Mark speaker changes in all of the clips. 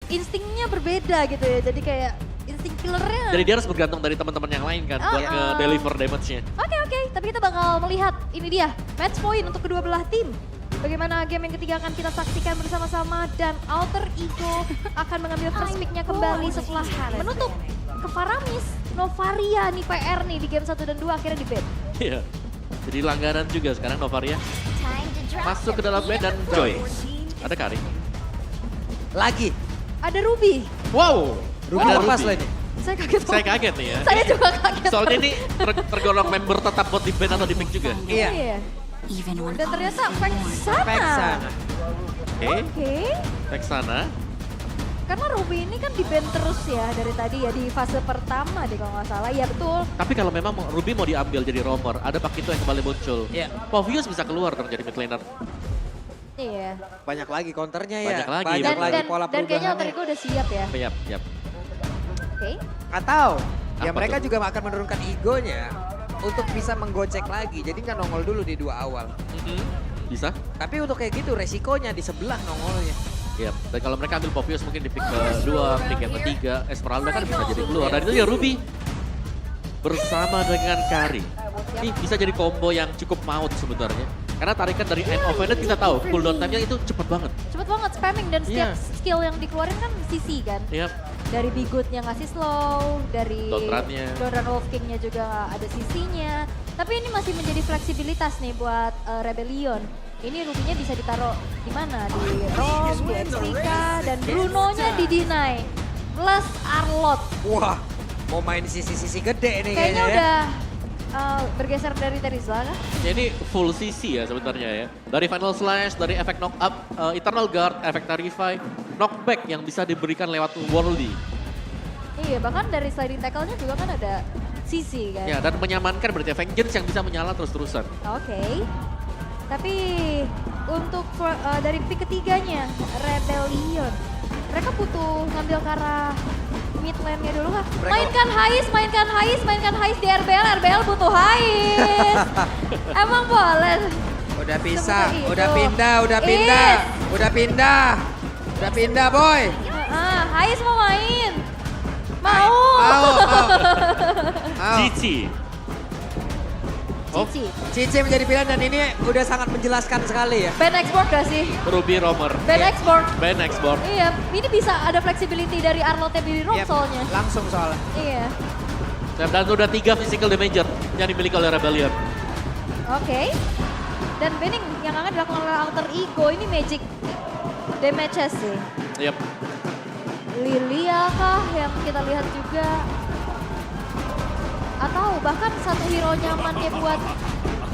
Speaker 1: instingnya berbeda gitu ya. Jadi kayak insting killernya.
Speaker 2: Jadi dia harus bergantung dari teman-teman yang lain kan buat nge-deliver damage-nya.
Speaker 1: Oke, tapi kita bakal melihat ini dia match point untuk kedua belah tim. Bagaimana game yang ketiga akan kita saksikan bersama-sama dan Alter Ego akan mengambil first pick-nya kembali setelah menutup ke Faramis. Novaria nih PR nih di game 1 dan 2 akhirnya di ban.
Speaker 2: Iya. Jadi langganan juga sekarang Novaria. Masuk ke dalam band dan Joy. Ada Kari.
Speaker 3: Lagi.
Speaker 1: Ada Ruby.
Speaker 2: Wow.
Speaker 3: Ruby
Speaker 2: Ada
Speaker 3: lepas
Speaker 2: Ruby.
Speaker 3: lagi.
Speaker 1: Saya kaget.
Speaker 2: Saya kaget nih ya.
Speaker 1: Saya juga kaget.
Speaker 2: Soalnya ini tergolong member tetap buat di band atau di pick juga.
Speaker 3: Iya.
Speaker 1: Dan ternyata Vexana.
Speaker 3: Vexana.
Speaker 2: Oke. Vexana.
Speaker 1: Karena Ruby ini kan di ban terus ya dari tadi ya di fase pertama deh kalau nggak salah. Ya betul.
Speaker 2: Tapi kalau memang Ruby mau diambil jadi roamer, ada Pakito yang kembali muncul.
Speaker 3: Iya.
Speaker 2: Povius bisa keluar dong jadi mid laner.
Speaker 1: Iya.
Speaker 3: Banyak lagi counternya ya.
Speaker 2: Banyak lagi,
Speaker 3: Banyak
Speaker 2: betul.
Speaker 3: lagi pola
Speaker 1: Dan kayaknya Alter
Speaker 3: perubahannya.
Speaker 1: Ego udah siap ya.
Speaker 2: Yap.
Speaker 1: Oke.
Speaker 3: Atau ya
Speaker 2: Apa
Speaker 3: mereka
Speaker 2: tuh?
Speaker 3: juga akan menurunkan egonya untuk bisa menggocek lagi. Jadi nggak nongol dulu di 2 awal.
Speaker 2: Bisa.
Speaker 3: Tapi untuk kayak gitu resikonya di sebelah nongolnya.
Speaker 2: Yap. Dan kalau mereka ambil Povius mungkin di pick kedua, pick yang ketiga, Esmeralda kan bisa jadi keluar. Dan itu ya Ruby bersama dengan Kari. Ini bisa jadi combo yang cukup maut sebenarnya. Karena tarikan dari end of end kita tahu cooldown time-nya itu cepet banget.
Speaker 1: Cepet banget spamming dan setiap
Speaker 2: Iya.
Speaker 1: skill yang dikeluarin kan CC kan.
Speaker 2: Yap.
Speaker 1: Dari Bigotnya ngasih slow, dari
Speaker 2: Don't Run-nya.
Speaker 1: Don't Run Wolf King-nya juga ada CC-nya. Tapi ini masih menjadi fleksibilitas nih buat Rebellion. Ini Ruby-nya bisa ditaruh di mana? Di Rom, di MCK, dan Bruno-nya di-deny. Plus Arlot.
Speaker 3: Wah, mau main sisi-sisi gede nih
Speaker 1: Kayaknya
Speaker 3: kayaknya ya.
Speaker 1: udah bergeser dari Terizla kan?
Speaker 2: Ya ini full CC ya sebenarnya ya. Dari Final Slash, dari efek knock up, Eternal Guard, efek Tarify, knockback yang bisa diberikan lewat Worldy.
Speaker 1: Iya, bahkan dari sliding tackle-nya juga kan ada CC kan?
Speaker 2: Ya dan menyamankan berarti Vengeance yang bisa menyala terus-terusan.
Speaker 1: Oke. Tapi untuk dari pick ketiganya, Rebellion. Mereka butuh ngambil ke arah mid lane-nya dulu kah?
Speaker 3: Mereka-
Speaker 1: Mainkan Hais di RBL butuh Hais. Emang boleh.
Speaker 3: Udah bisa,
Speaker 1: Seperti itu.
Speaker 3: udah pindah, udah pindah boy.
Speaker 1: Hais mau main. Mau.
Speaker 3: Mau.
Speaker 2: Cici. Oh,
Speaker 1: Cici.
Speaker 3: Cici menjadi pilihan dan ini udah sangat menjelaskan sekali ya.
Speaker 1: Ban export gak sih?
Speaker 2: Ruby Roamer.
Speaker 1: Ban
Speaker 3: Iya.
Speaker 1: export.
Speaker 2: Ben export.
Speaker 1: Iya, ini bisa ada flexibility dari Arnold di Rom
Speaker 3: Yep,
Speaker 1: soalnya.
Speaker 3: langsung soalnya.
Speaker 1: Iya.
Speaker 2: Dan udah 3 physical damager yang dimiliki oleh Rebellion.
Speaker 1: Oke. Dan banning yang akan dilakukan oleh Alter Ego ini magic damage sih.
Speaker 2: Yap.
Speaker 1: Lilia kah yang kita lihat juga? Atau bahkan satu hero nyamannya buat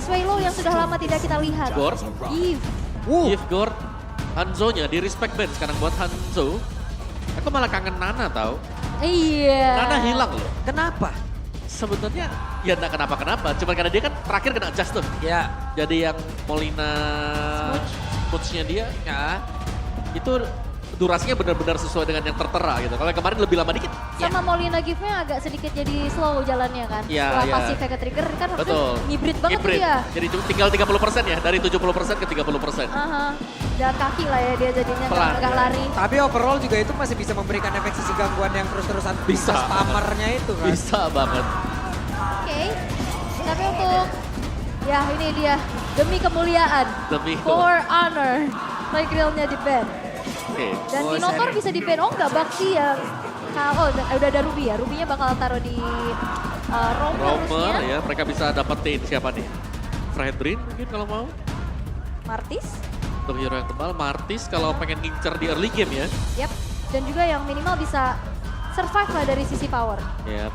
Speaker 1: Swallow yang sudah lama tidak kita lihat.
Speaker 2: Gord.
Speaker 1: Eve.
Speaker 2: If Gord. Hanzo-nya di respect band sekarang buat Hanzo. Aku malah kangen Nana tau.
Speaker 1: Iya.
Speaker 2: Nana hilang loh.
Speaker 3: Kenapa?
Speaker 2: Sebenarnya ya enggak kenapa-kenapa. Cuma karena dia kan terakhir kena adjust tuh.
Speaker 3: Ya,
Speaker 2: Jadi yang Molina Smooch-nya dia
Speaker 3: ya.
Speaker 2: itu durasinya benar-benar sesuai dengan yang tertera gitu. Kalau yang kemarin lebih lama dikit.
Speaker 1: Sama Molina Give-nya agak sedikit jadi slow jalannya kan.
Speaker 2: Iya,
Speaker 1: Setelah
Speaker 2: iya.
Speaker 1: pasifnya ke trigger kan
Speaker 2: Betul.
Speaker 1: hybrid banget
Speaker 2: Hybrid.
Speaker 1: dia.
Speaker 2: Jadi cuma tinggal 30% ya, dari 70% ke 30%.
Speaker 1: Aha. Jalan kaki lah ya dia jadinya,
Speaker 2: Pelan.
Speaker 1: nggak lari.
Speaker 3: Tapi overall juga itu masih bisa memberikan efek sisi gangguan yang terus-terusan
Speaker 2: Bisa.
Speaker 3: spamernya itu kan.
Speaker 2: Bisa banget.
Speaker 1: Oke. Tapi untuk, ya ini dia, demi kemuliaan.
Speaker 2: Demi
Speaker 1: For honor. Play grillnya di ban.
Speaker 2: Oke.
Speaker 1: Dan
Speaker 3: Oh,
Speaker 1: Minotaur
Speaker 3: seri.
Speaker 1: bisa di ban. Oh enggak, Bakti yang, oh udah ada Ruby ya. Ruby-nya bakal taruh di Roamer
Speaker 2: Roamer
Speaker 1: harusnya.
Speaker 2: ya, mereka bisa dapetin siapa nih? Fredrin mungkin kalau mau.
Speaker 1: Martis.
Speaker 2: Untuk hero yang tebal, Martis kalau pengen ngincer di early game ya.
Speaker 1: Yap. Dan juga yang minimal bisa survive lah dari sisi power.
Speaker 2: Ya,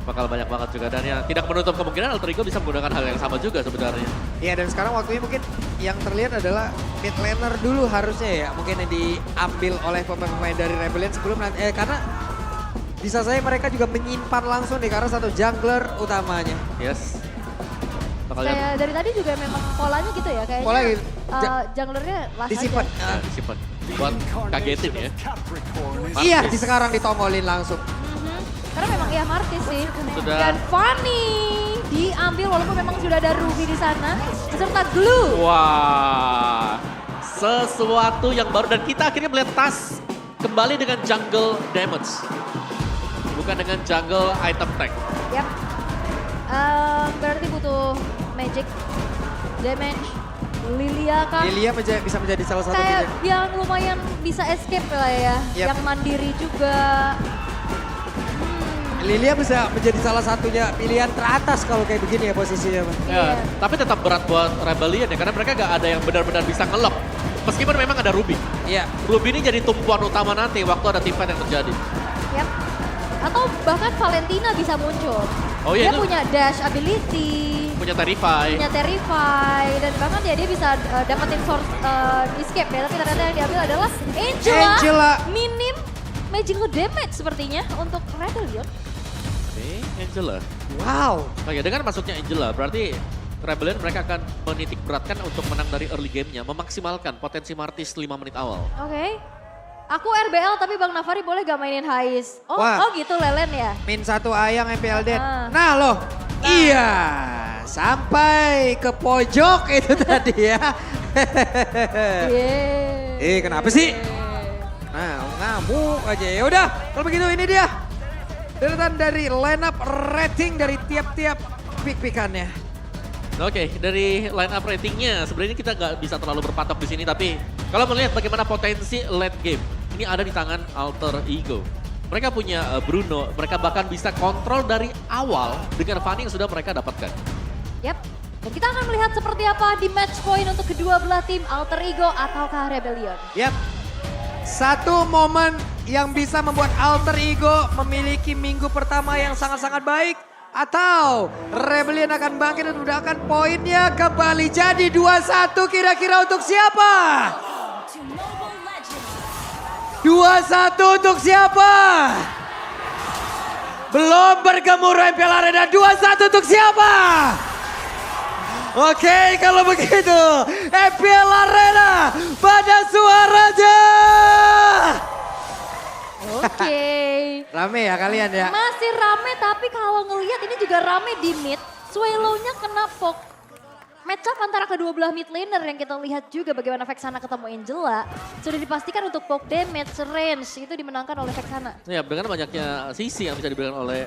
Speaker 2: bakal banyak banget juga. Dan ya tidak menutup kemungkinan Alter Ego bisa menggunakan hal yang sama juga sebenarnya.
Speaker 3: Iya, dan sekarang waktunya mungkin yang terlihat adalah mid laner dulu harusnya ya. Mungkin yang diambil oleh pemain-pemain dari Rebellion sebelum nanti. Karena bisa saya mereka juga menyimpan langsung nih karena satu jungler utamanya.
Speaker 2: Yes. Bakal lihat.
Speaker 1: Kayak dari tadi juga memang polanya gitu ya. Kayaknya
Speaker 3: Polanya gitu.
Speaker 1: junglernya last
Speaker 3: Disimpan.
Speaker 1: aja.
Speaker 2: Ya, disimpan. Buat kagetin ya.
Speaker 3: Iya,
Speaker 2: Martis.
Speaker 3: di sekarang ditongolin langsung.
Speaker 1: Mhm. Karena memang iya Martis sih.
Speaker 2: Sudah.
Speaker 1: Dan Fanny diambil walaupun memang sudah ada Ruby di sana. Beserta Glue.
Speaker 2: Wah, sesuatu yang baru dan kita akhirnya melihat tas kembali dengan jungle damage. Bukan dengan jungle item tank.
Speaker 1: Yap. Berarti butuh magic, damage, Lilia kan.
Speaker 3: Lilia bisa menjadi salah satu
Speaker 1: Kayak
Speaker 3: pilihan.
Speaker 1: yang lumayan bisa escape lah ya.
Speaker 3: Yap.
Speaker 1: Yang mandiri juga.
Speaker 3: Lilia bisa menjadi salah satunya pilihan teratas kalau kayak begini ya posisinya. Pak.
Speaker 1: Iya.
Speaker 2: Ya, tapi tetap berat buat Rebellion ya, karena mereka gak ada yang benar-benar bisa ngelok. Meskipun memang ada Ruby.
Speaker 3: Iya.
Speaker 2: Ruby ini jadi tumpuan utama nanti waktu ada team fight yang terjadi.
Speaker 1: Yap. Atau bahkan Valentina bisa muncul.
Speaker 2: Oh iya,
Speaker 1: Dia
Speaker 2: itu
Speaker 1: punya dash ability,
Speaker 2: punya Terrify.
Speaker 1: punya Terrify, dan bahkan ya dia bisa dapetin source escape ya. Tapi ternyata yang diambil adalah
Speaker 3: Angela.
Speaker 1: Minim magical damage sepertinya untuk Rebellion.
Speaker 2: Oke, Angela.
Speaker 3: Wow.
Speaker 2: Oke, dengan masuknya Angela, berarti Rebellion mereka akan menitik beratkan untuk menang dari early game-nya, memaksimalkan potensi Martis 5 menit awal.
Speaker 1: Oke. Aku RBL tapi Bang Navari boleh gak mainin Hais? Oh,
Speaker 3: Wah.
Speaker 1: oh gitu Lelen ya?
Speaker 3: Min 1 ayang MPL Dead.
Speaker 1: Ah.
Speaker 3: Nah loh, iya. Sampai ke pojok itu tadi ya.
Speaker 1: Yeay.
Speaker 3: Kenapa sih? Nah, ngamuk aja. Ya udah, kalau begitu ini dia. Deretan dari line up rating dari tiap-tiap pick-pickannya.
Speaker 2: Oke, dari line up ratingnya sebenarnya kita nggak bisa terlalu berpatok di sini, tapi kalau melihat bagaimana potensi late game, ini ada di tangan Alter Ego. Mereka punya Bruno, mereka bahkan bisa kontrol dari awal dengan Fanny yang sudah mereka dapatkan.
Speaker 1: Yap. Dan kita akan melihat seperti apa di match point untuk kedua belah tim Alter Ego ataukah Rebellion.
Speaker 3: Yap. Satu momen yang bisa membuat Alter Ego memiliki minggu pertama yang sangat-sangat baik. Atau Rebellion akan bangkit dan mendapatkan poinnya kembali. Jadi 2-1 kira-kira untuk siapa? 2-1 untuk siapa? Belum bergemuruh MPL Arena. 2-1 untuk siapa? Oke, kalau begitu MPL Arena pada suaranya.
Speaker 1: Oke.
Speaker 3: Rame ya kalian ya?
Speaker 1: Masih rame tapi kalau ngelihat ini juga rame di mid. Swallow-nya kena poke. Match up antara kedua belah mid laner yang kita lihat juga bagaimana Vexana ketemu Angela. Sudah dipastikan untuk poke damage range itu dimenangkan oleh Vexana.
Speaker 2: Ya, dengan banyaknya sisi yang bisa diberikan oleh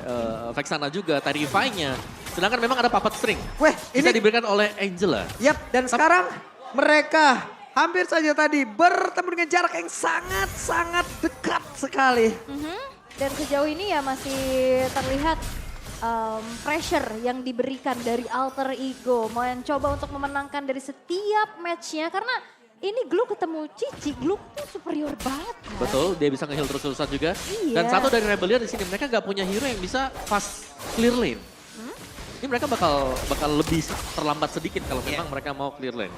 Speaker 2: Vexana juga, Terrify-nya. Sedangkan memang ada puppet string.
Speaker 3: Weh,
Speaker 2: Bisa
Speaker 3: ini
Speaker 2: diberikan oleh Angela.
Speaker 3: yap, dan sekarang mereka hampir saja tadi bertemu dengan jarak yang sangat-sangat dekat sekali.
Speaker 1: Dan sejauh ini ya masih terlihat pressure yang diberikan dari Alter Ego. Mencoba untuk memenangkan dari setiap matchnya karena ini Glue ketemu Cici, Glue tuh superior banget kan?
Speaker 2: Betul, dia bisa nge-heal terus-terusan juga.
Speaker 1: Iya.
Speaker 2: Dan satu dari Rebellion di sini, mereka gak punya hero yang bisa fast clear lane. Ini mereka bakal lebih terlambat sedikit kalau memang mereka mau clear lane.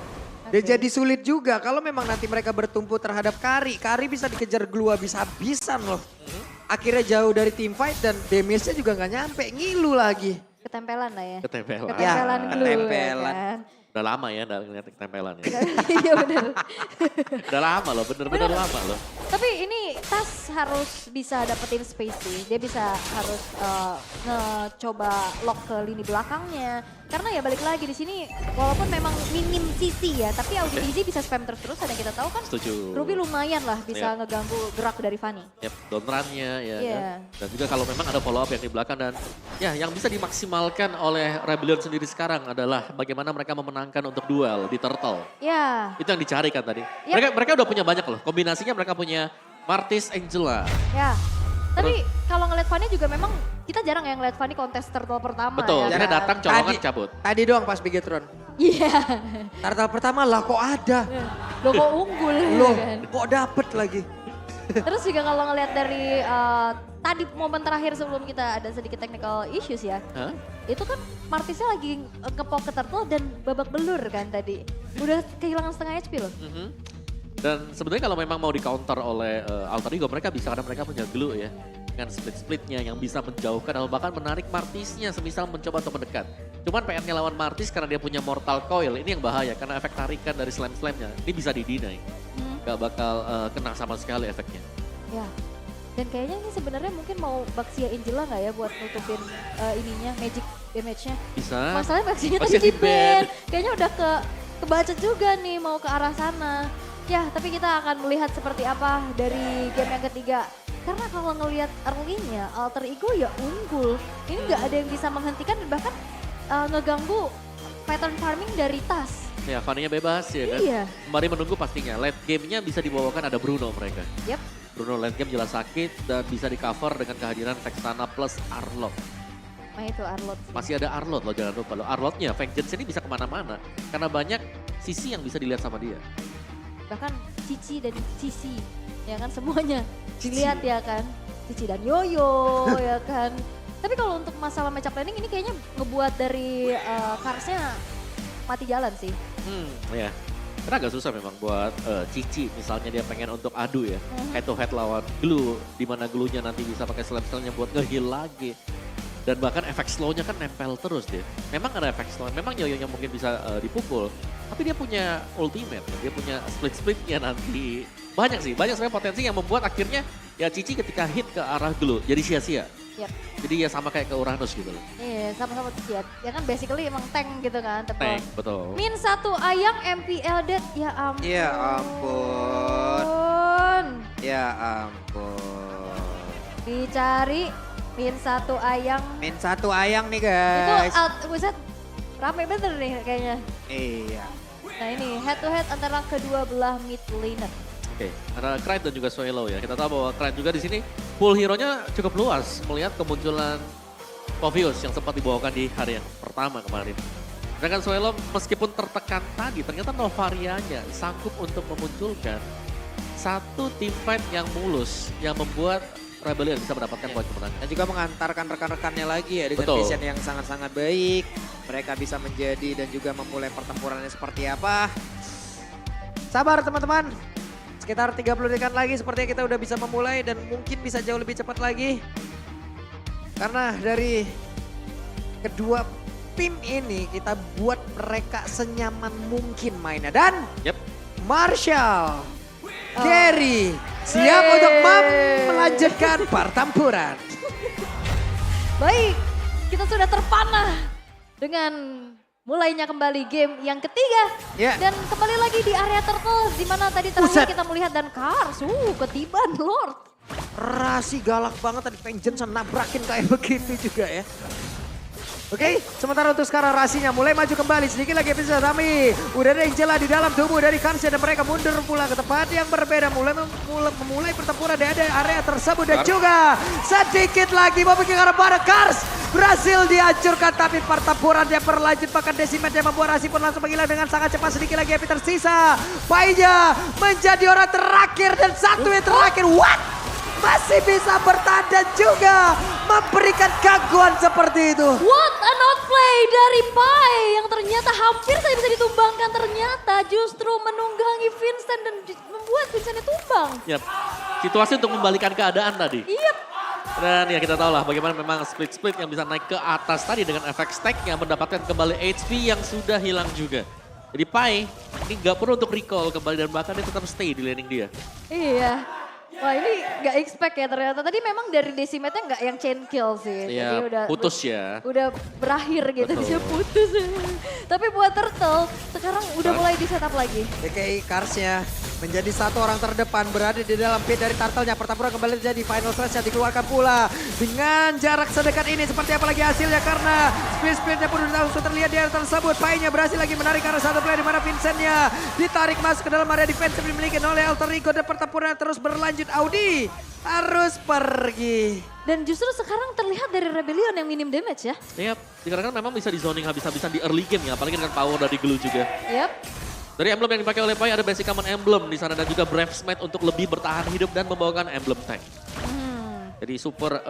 Speaker 3: Dan jadi sulit juga kalau memang nanti mereka bertumpu terhadap Kari. Kari bisa dikejar Glue habis-habisan loh. Akhirnya jauh dari team fight dan damage-nya juga nggak nyampe, ngilu lagi.
Speaker 1: Ketempelan lah ya.
Speaker 2: Ketempelan.
Speaker 1: Ketempelan
Speaker 3: Ya,
Speaker 1: Glue.
Speaker 3: ketempelan.
Speaker 1: Ya kan?
Speaker 2: Udah lama ya ngeliat ketempelan ya.
Speaker 1: Iya bener.
Speaker 2: Udah lama loh, bener-bener lama loh.
Speaker 1: Tapi ini Tas harus bisa dapetin space sih. Dia bisa harus ngecoba lock ke lini belakangnya. Karena ya balik lagi di sini walaupun memang minim CC ya. Tapi Audi Easy bisa spam terus dan kita tahu kan
Speaker 2: Setuju.
Speaker 1: Ruby lumayan lah bisa
Speaker 2: Yap.
Speaker 1: ngeganggu gerak dari Fanny.
Speaker 2: Yap, down run-nya ya
Speaker 1: Iya.
Speaker 2: kan. Dan juga kalau memang ada follow up yang di belakang dan ya yang bisa dimaksimalkan oleh Rebellion sendiri sekarang adalah bagaimana mereka memenangkan untuk duel di Turtle.
Speaker 1: Ya,
Speaker 2: Itu yang dicari kan tadi.
Speaker 1: Yap.
Speaker 2: Mereka udah punya banyak loh. Kombinasinya mereka punya Martis, Angela.
Speaker 1: ya. Tapi kalau ngeliat Fanny juga memang kita jarang ya ngeliat Fanny kontes turtle pertama
Speaker 2: Betul,
Speaker 1: ya.
Speaker 2: dia
Speaker 1: kan?
Speaker 2: datang colongan cabut.
Speaker 3: Tadi doang pas Bigetron.
Speaker 1: Iya.
Speaker 3: Turtle pertama lah kok ada.
Speaker 1: Logo unggul
Speaker 3: Loh,
Speaker 1: ya kan.
Speaker 3: kok dapet lagi?
Speaker 1: Terus juga kalau ngelihat dari tadi momen terakhir sebelum kita ada sedikit technical issues ya.
Speaker 2: Hah?
Speaker 1: Itu kan Martisnya lagi ngepok ke turtle dan babak belur kan tadi. Udah kehilangan setengah HP loh.
Speaker 2: Mhm. Dan sebenarnya kalau memang mau di counter oleh Alter Ego mereka bisa karena mereka punya glue ya. Dengan split-splitnya yang bisa menjauhkan atau bahkan menarik Martisnya semisal mencoba untuk mendekat. Cuman PR-nya lawan Martis karena dia punya Mortal Coil ini yang bahaya karena efek tarikan dari slam-slamnya ini bisa di-deny. Gak bakal kena sama sekali efeknya.
Speaker 1: Ya. Dan kayaknya ini sebenarnya mungkin mau Baxia Angela nggak ya buat nutupin ininya magic damage-nya.
Speaker 2: Bisa.
Speaker 1: Masalahnya Baxia
Speaker 2: Baxia
Speaker 1: tadi di
Speaker 2: di-ban.
Speaker 1: ban. Kayaknya udah kebaca juga nih mau ke arah sana. Ya, tapi kita akan melihat seperti apa dari game yang ketiga. Karena kalau ngelihat early-nya, Alter Ego ya unggul. Ini nggak ada yang bisa menghentikan dan bahkan ngeganggu pattern farming dari Tas.
Speaker 2: Ya, Fanny-nya bebas ya kan.
Speaker 1: Iya.
Speaker 2: Kembali menunggu pastinya. Late game-nya bisa dibawakan ada Bruno mereka.
Speaker 1: Yep.
Speaker 2: Bruno late game jelas sakit dan bisa di cover dengan kehadiran Vexana plus Arlot.
Speaker 1: Nah itu Arlot.
Speaker 2: Masih ada Arlot loh, jangan lupa loh. Arlotnya, Vengeance ini bisa kemana-mana. Karena banyak sisi yang bisa dilihat sama dia.
Speaker 1: Bahkan Cici dan Cici, ya kan semuanya
Speaker 3: Cici.
Speaker 1: dilihat ya kan. Cici dan Yoyo ya kan. Tapi kalau untuk masalah matchup planning ini kayaknya ngebuat dari Karsnya mati jalan sih.
Speaker 2: Ya. Karena agak susah memang buat Cici misalnya dia pengen untuk adu ya. Head to head lawan Glue. Dimana Glue-nya nanti bisa pakai slam-slamnya buat nge-heal lagi. Dan bahkan efek slow-nya kan nempel terus dia. Memang ada efek slow, memang Yoyo-nya mungkin bisa dipukul. Tapi dia punya ultimate, dia punya split-splitnya nanti. Banyak sih, banyak sebenarnya potensi yang membuat akhirnya ya Cici ketika hit ke arah Glue jadi sia-sia.
Speaker 1: Yep.
Speaker 2: Jadi ya sama kayak ke Uranus gitu loh.
Speaker 1: Iya, sama-sama siap. Ya kan basically emang tank gitu kan,
Speaker 2: Tank, betul.
Speaker 1: Min 1 Ayang MPL dead, ya ampun.
Speaker 3: Ya ampun. Ya ampun.
Speaker 1: Dicari Min 1 Ayang.
Speaker 3: Min 1 Ayang nih
Speaker 1: Itu
Speaker 3: guys.
Speaker 1: buset, rame bener nih kayaknya.
Speaker 3: Iya.
Speaker 1: Nah ini head to head antara kedua belah mid laner.
Speaker 2: Oke, ada Krite dan juga Swallow ya. Kita tahu bahwa Krite juga di sini pool hero-nya cukup luas melihat kemunculan Povius yang sempat dibawakan di hari yang pertama kemarin. Sedangkan Swallow meskipun tertekan tadi, ternyata Novarianya sanggup untuk memunculkan satu team fight yang mulus yang membuat Rebellion bisa mendapatkan poin kemenangan.
Speaker 3: Dan juga mengantarkan rekan-rekannya lagi ya dengan
Speaker 2: Betul.
Speaker 3: vision yang sangat-sangat baik. Mereka bisa menjadi dan juga memulai pertempurannya seperti apa. Sabar teman-teman. Sekitar 30 detik lagi sepertinya kita udah bisa memulai dan mungkin bisa jauh lebih cepat lagi. Karena dari kedua tim ini kita buat mereka senyaman mungkin mainnya. Dan
Speaker 2: Yep.
Speaker 3: Marshall, Gary siap untuk melanjutkan pertempuran.
Speaker 1: Baik, kita sudah terpanah dengan mulainya kembali game yang ketiga.
Speaker 3: Ya.
Speaker 1: Dan kembali lagi di area turtle di mana tadi terakhir
Speaker 3: Buset.
Speaker 1: kita melihat dan Kars, ketiban Lord.
Speaker 3: Rasi galak banget tadi Vengeance nabrakin kayak begitu juga ya. Oke, sementara untuk sekarang Rasinya mulai maju kembali. Sedikit lagi bisa Tami. Udah ada Angela di dalam tubuh dari Karsnya dan mereka mundur pula ke tempat yang berbeda. Memulai pertempuran di area tersebut dan juga sedikit lagi mau pergi ke arah para Kars. Berhasil dihancurkan tapi pertempuran yang berlanjut bahkan Decimate yang membuat Rasi pun langsung menghilang dengan sangat cepat. Sedikit lagi Epi tersisa. Painya menjadi orang terakhir dan satu yang terakhir. What? Masih bisa bertahan dan juga memberikan gangguan seperti itu.
Speaker 1: What an outplay dari Pai yang ternyata hampir saja bisa ditumbangkan, ternyata justru menunggangi Vincent dan membuat Vincentnya tumbang.
Speaker 2: Yep. Situasi untuk membalikan keadaan tadi.
Speaker 1: Yep.
Speaker 2: Dan ya kita tahu lah bagaimana memang split-split yang bisa naik ke atas tadi dengan efek stack yang mendapatkan kembali HP yang sudah hilang juga. Jadi Pai ini gak perlu untuk recall kembali dan bahkan dia tetap stay di laning dia.
Speaker 1: Iya. Wah ini gak expect ya ternyata. Tadi memang dari Decimate-nya gak yang chain kill sih.
Speaker 2: Iya,
Speaker 1: Jadi udah
Speaker 2: putus ya.
Speaker 1: Udah berakhir gitu,
Speaker 2: Betul.
Speaker 1: bisa putus. Tapi buat Turtle sekarang udah mulai di setup lagi.
Speaker 3: DKI Karsnya menjadi satu orang terdepan berada di dalam pit dari Turtle-nya. Pertempuran kembali terjadi, final slash yang dikeluarkan pula. Dengan jarak sedekat ini seperti apa lagi hasilnya karena split-splitnya pun sudah langsung terlihat di area tersebut. Painya berhasil lagi menarik karena satu player di mana Vincentnya ditarik masuk ke dalam area defensive dimiliki oleh Alter Ego dan pertempuran terus berlanjut. Audi harus pergi.
Speaker 1: Dan justru sekarang terlihat dari Rebellion yang minim damage ya.
Speaker 2: Yap, dikarenakan memang bisa di zoning habis-habisan di early game ya, apalagi dengan power dari Glue juga.
Speaker 1: Yep.
Speaker 2: Dari emblem yang dipakai oleh Pai ada basic common emblem di sana dan juga Brave Smite untuk lebih bertahan hidup dan membawakan emblem tank. Jadi super,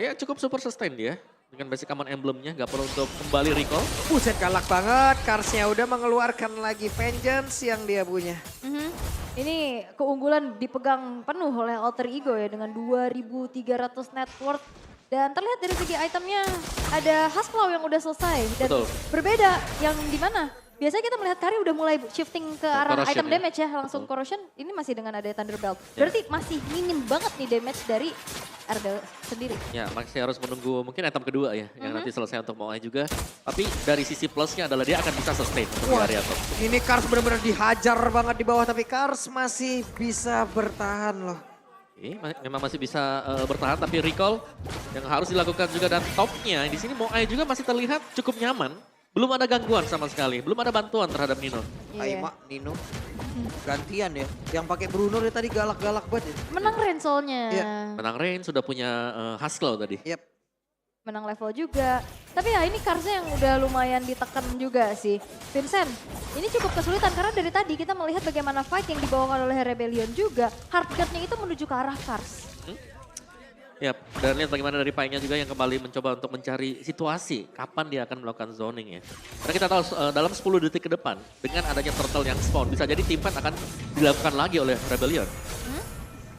Speaker 2: ya cukup super sustain dia. Dengan basic common emblemnya, gak perlu untuk kembali recall.
Speaker 3: Buset galak banget, Karsnya udah mengeluarkan lagi Vengeance yang dia punya.
Speaker 1: Ini keunggulan dipegang penuh oleh Alter Ego ya dengan 2.300 net worth. Dan terlihat dari segi itemnya ada Husklow yang udah selesai. Dan
Speaker 2: Betul.
Speaker 1: berbeda yang dimana biasanya kita melihat Kari udah mulai shifting ke arah
Speaker 2: Corrosion
Speaker 1: item
Speaker 2: ya.
Speaker 1: damage ya. Langsung
Speaker 2: Betul.
Speaker 1: Corrosion ini masih dengan ada Thunderbelt.
Speaker 2: Ya.
Speaker 1: Berarti masih minim banget nih damage dari Ardell sendiri.
Speaker 2: Ya, masih harus menunggu mungkin item kedua ya, yang nanti selesai untuk Moai juga. Tapi dari sisi plusnya adalah dia akan bisa sustain untuk di
Speaker 3: Wah,
Speaker 2: area top.
Speaker 3: ini Kars benar-benar dihajar banget di bawah, tapi Kars masih bisa bertahan loh.
Speaker 2: Memang masih bisa bertahan, tapi recall yang harus dilakukan juga dan topnya di sini Moai juga masih terlihat cukup nyaman. Belum ada gangguan sama sekali, belum ada bantuan terhadap Nino.
Speaker 3: Aima, Nino, gantian ya. Yang pakai Bruno dia tadi galak-galak banget ya.
Speaker 1: Menang Rensolnya.
Speaker 3: Iya.
Speaker 2: Menang Rain sudah punya Haskell tadi.
Speaker 3: Yep.
Speaker 1: Menang level juga. Tapi ya ini Karsnya yang udah lumayan ditekan juga sih. Vincent, ini cukup kesulitan karena dari tadi kita melihat bagaimana fight yang dibawakan oleh Rebellion juga. Hardguard-nya itu menuju ke arah Kars.
Speaker 2: Ya, dan lihat bagaimana dari Pai-nya juga yang kembali mencoba untuk mencari situasi kapan dia akan melakukan zoning ya. Karena kita tahu dalam 10 detik ke depan dengan adanya turtle yang spawn bisa jadi team fight akan dilakukan lagi oleh Rebellion.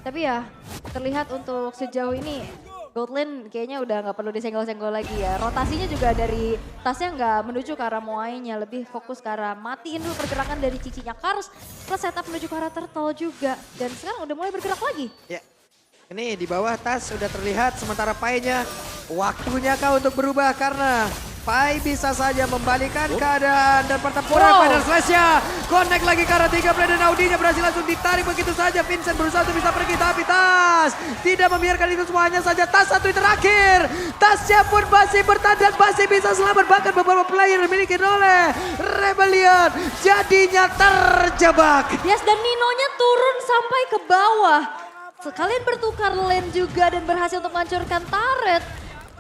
Speaker 1: Tapi ya terlihat untuk sejauh ini Goldlane kayaknya udah nggak perlu disenggol-senggol lagi ya. Rotasinya juga dari tasnya nggak menuju ke arah Moai-nya, lebih fokus ke arah matiin dulu pergerakan dari cicinya Kars. Plus setup menuju ke arah turtle juga. Dan sekarang udah mulai bergerak lagi.
Speaker 3: Ya. Ini di bawah tas sudah terlihat, sementara Pai-nya waktunya kah untuk berubah karena Pai bisa saja membalikan keadaan dan pertempuran pada slash-nya. Connect lagi ke arah 3 play dan Audinya berhasil langsung ditarik begitu saja. Vincent berusaha untuk bisa pergi tapi Tas tidak membiarkan itu semuanya saja. Tas satu yang terakhir. Tasnya pun masih bertahan masih bisa selamat. Bahkan beberapa player dimiliki oleh Rebellion jadinya terjebak.
Speaker 1: Yes, dan Ninonya turun sampai ke bawah. Sekalian bertukar lane juga dan berhasil untuk menghancurkan turret.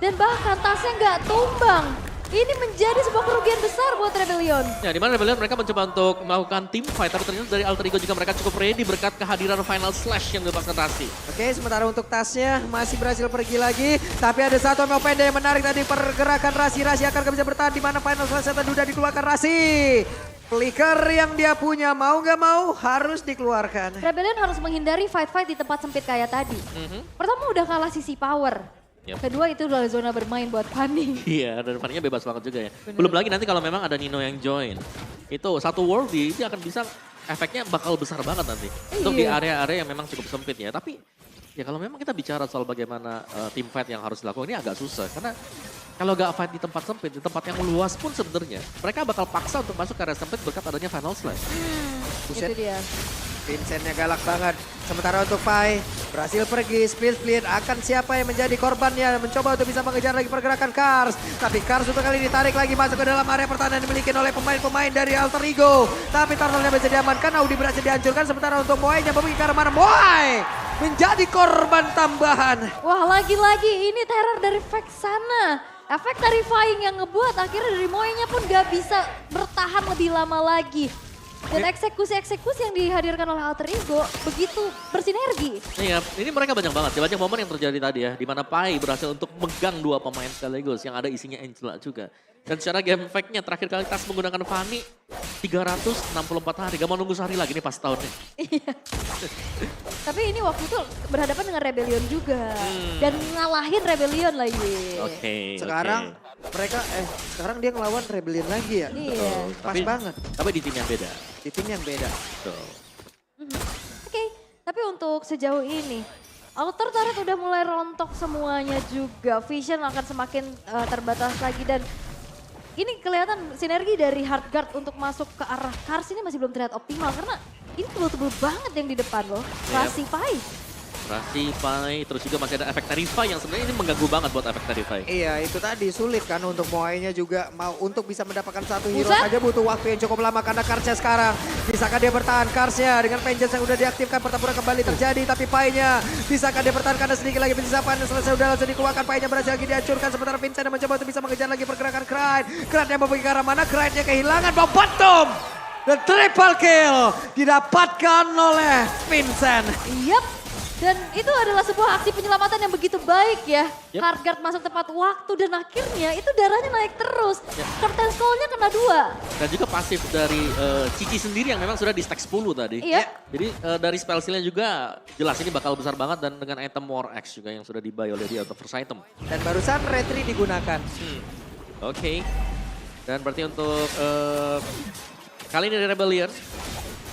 Speaker 1: Dan bahkan tasnya nggak tumbang. Ini menjadi sebuah kerugian besar buat Rebellion.
Speaker 2: Ya, di mana Rebellion mereka mencoba untuk melakukan team fight, tapi ternyata dari Alter Ego juga mereka cukup ready berkat kehadiran Final Slash yang dilepaskan Tasi.
Speaker 3: Oke, sementara untuk tasnya masih berhasil pergi lagi. Tapi ada satu mau pendek yang menarik tadi pergerakan Rasi. Rasi akan bisa bertahan di mana Final Slash tadi udah dikeluarkan Rasi. Flicker yang dia punya mau nggak mau harus dikeluarkan.
Speaker 1: Rebellion harus menghindari fight-fight di tempat sempit kayak tadi. Pertama udah kalah sisi power.
Speaker 2: Yep.
Speaker 1: Kedua itu adalah zona bermain buat Fanny.
Speaker 2: Iya, dan Fanny-nya bebas banget juga ya. Belum lagi nanti kalau memang ada Nino yang join. Itu satu worldy itu akan bisa efeknya bakal besar banget nanti. Untuk di area-area yang memang cukup sempit ya. Tapi ya kalau memang kita bicara soal bagaimana team fight yang harus dilakukan ini agak susah. Karena kalau gak fight di tempat sempit, di tempat yang luas pun sebenarnya mereka bakal paksa untuk masuk ke area sempit berkat adanya Final Slash.
Speaker 1: Itu dia.
Speaker 3: Vincentnya galak banget. Sementara untuk Pai berhasil pergi, split akan siapa yang menjadi korbannya. Mencoba untuk bisa mengejar lagi pergerakan Kars. Tapi Kars untuk kali ditarik lagi masuk ke dalam area pertahanan dimiliki oleh pemain-pemain dari Alter Ego. Tapi turtle-nya bisa diamankan, Audi berhasil dihancurkan. Sementara untuk Moai-nya pergi ke arah mana? Moai menjadi korban tambahan.
Speaker 1: Wah, lagi-lagi ini teror dari Vexana. Efek terrifying yang ngebuat akhirnya dari Moai-nya pun gak bisa bertahan lebih lama lagi. Dan eksekusi-eksekusi yang dihadirkan oleh Alter Ego begitu bersinergi.
Speaker 2: Iya, ini mereka banyak banget. Banyak momen yang terjadi tadi ya. Di mana Pai berhasil untuk megang dua pemain sekaligus yang ada isinya Angela juga. Dan secara game fact-nya terakhir kali Tas menggunakan Fanny 364 hari. Gak mau nunggu sehari lagi nih pas tahunnya.
Speaker 1: Iya. Tapi ini waktu itu berhadapan dengan Rebellion juga. Dan ngalahin Rebellion lagi.
Speaker 2: Oke.
Speaker 3: Sekarang mereka sekarang dia ngelawan Rebellion lagi ya.
Speaker 1: Iya.
Speaker 3: Pas banget.
Speaker 2: Tapi di tim yang beda.
Speaker 3: Di tim yang beda.
Speaker 2: Betul.
Speaker 1: Oke, tapi untuk sejauh ini Outer Turret udah mulai rontok semuanya juga. Vision akan semakin terbatas lagi dan ini kelihatan sinergi dari Hardguard untuk masuk ke arah Kars ini masih belum terlihat optimal karena ini tebel-tebel banget yang di depan loh. Rasi Pai.
Speaker 2: Rasi, Pai, terus juga masih ada efek Terrify yang sebenarnya ini mengganggu banget buat efek Terrify.
Speaker 3: Iya, itu tadi sulit kan untuk Moai-nya juga mau untuk bisa mendapatkan satu hero
Speaker 1: Buset.
Speaker 3: aja butuh waktu yang cukup lama karena Karsnya sekarang. Bisakah dia bertahan? Karsnya dengan Vengeance yang udah diaktifkan, pertempuran kembali terjadi tapi Pai-nya bisakah dia bertahan karena sedikit lagi bisa selesai udah langsung dikeluarkan. Pai-nya berhasil lagi dihancurkan sementara Vincent yang mencoba untuk bisa mengejar lagi pergerakan Kraid. Kraid-nya mau pergi ke arah mana? Kraid-nya kehilangan momentum. Dan triple kill didapatkan oleh Vincent.
Speaker 1: Yap. Dan itu adalah sebuah aksi penyelamatan yang begitu baik ya.
Speaker 2: Yep.
Speaker 1: Hardguard masuk tepat waktu dan akhirnya itu darahnya naik terus.
Speaker 2: Yep.
Speaker 1: Curtain Skull-nya kena 2.
Speaker 2: Dan juga pasif dari Cici sendiri yang memang sudah di stack 10 tadi.
Speaker 1: Iya.
Speaker 2: Jadi dari spell skill-nya juga jelas ini bakal besar banget dan dengan item War X juga yang sudah dibuy oleh dia untuk first item.
Speaker 3: Dan barusan retry digunakan.
Speaker 2: Oke. Dan berarti untuk kali ini dari Rebellion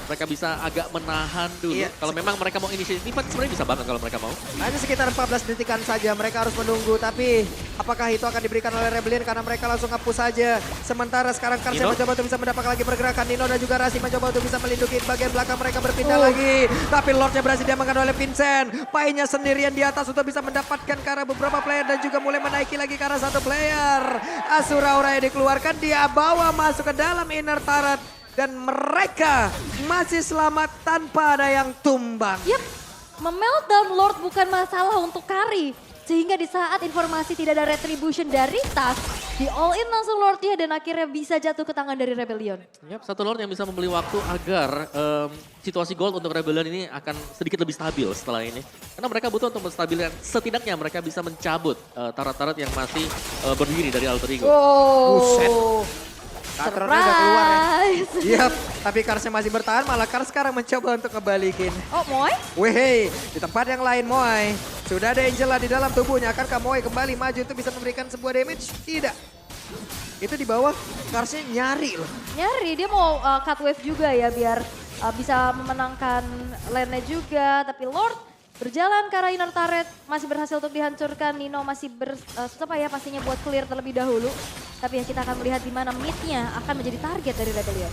Speaker 2: mereka bisa agak menahan dulu.
Speaker 3: Iya.
Speaker 2: Kalau memang mereka mau inisiatif, sebenarnya bisa banget kalau mereka mau.
Speaker 3: Hanya sekitar 14 detikan saja mereka harus menunggu. Tapi apakah itu akan diberikan oleh Rebellion karena mereka langsung hapus saja. Sementara sekarang Karsnya
Speaker 2: Nino.
Speaker 3: mencoba untuk bisa mendapatkan lagi pergerakan. Nino dan juga Rasi mencoba untuk bisa melindungi bagian belakang mereka berpindah lagi. Tapi Lordnya berhasil diamankan oleh Vincent. Painya sendirian di atas untuk bisa mendapatkan ke arah beberapa player dan juga mulai menaiki lagi ke arah satu player. Asura Aura yang dikeluarkan dia bawa masuk ke dalam inner turret. Dan mereka masih selamat tanpa ada yang tumbang.
Speaker 1: Yap, memeltdown Lord bukan masalah untuk Kari. Sehingga di saat informasi tidak ada retribution dari Tas, di all in langsung Lordnya dan akhirnya bisa jatuh ke tangan dari Rebellion.
Speaker 2: Yap, satu Lord yang bisa membeli waktu agar situasi gold untuk Rebellion ini akan sedikit lebih stabil setelah ini. Karena mereka butuh untuk menstabilkan, setidaknya mereka bisa mencabut turret-turret yang masih berdiri dari Alter Ego.
Speaker 3: Buset. Katronnya udah keluar ya.
Speaker 1: Surprise!
Speaker 3: Yap, tapi Karsnya masih bertahan, malah Kars sekarang mencoba untuk kebalikin.
Speaker 1: Oh, Moy?
Speaker 3: Wehey, di tempat yang lain Moy. Sudah ada Angela di dalam tubuhnya, akankah Moy kembali maju untuk bisa memberikan sebuah damage? Tidak. Itu di bawah, Karsnya nyari loh.
Speaker 1: Nyari, dia mau cut wave juga ya biar bisa memenangkan lane-nya juga. Tapi Lord berjalan ke arah inner turret, masih berhasil untuk dihancurkan. Nino masih susah ya pastinya buat clear terlebih dahulu. Tapi ya kita akan melihat di mana mid-nya akan menjadi target dari Rebellion.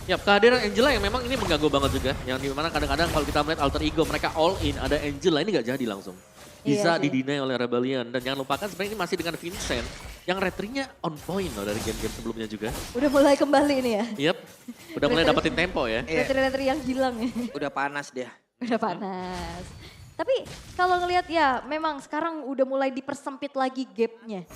Speaker 2: Yap, kehadiran Angela yang memang ini mengganggu banget juga. Yang dimana kadang-kadang kalau kita melihat Alter Ego mereka all in, ada Angela ini gak jadi langsung. Bisa
Speaker 1: Iya sih.
Speaker 2: didinai oleh Rebellion. Dan jangan lupakan sebenarnya ini masih dengan Vincent. Yang retrinya on point loh dari game-game sebelumnya juga.
Speaker 1: Udah mulai kembali nih ya.
Speaker 2: Yap, udah mulai dapetin tempo ya.
Speaker 3: Iya.
Speaker 1: Retri-retri yang hilang ya.
Speaker 3: Udah panas dia.
Speaker 1: Udah panas. Tapi kalau ngelihat ya memang sekarang udah mulai dipersempit lagi gapnya.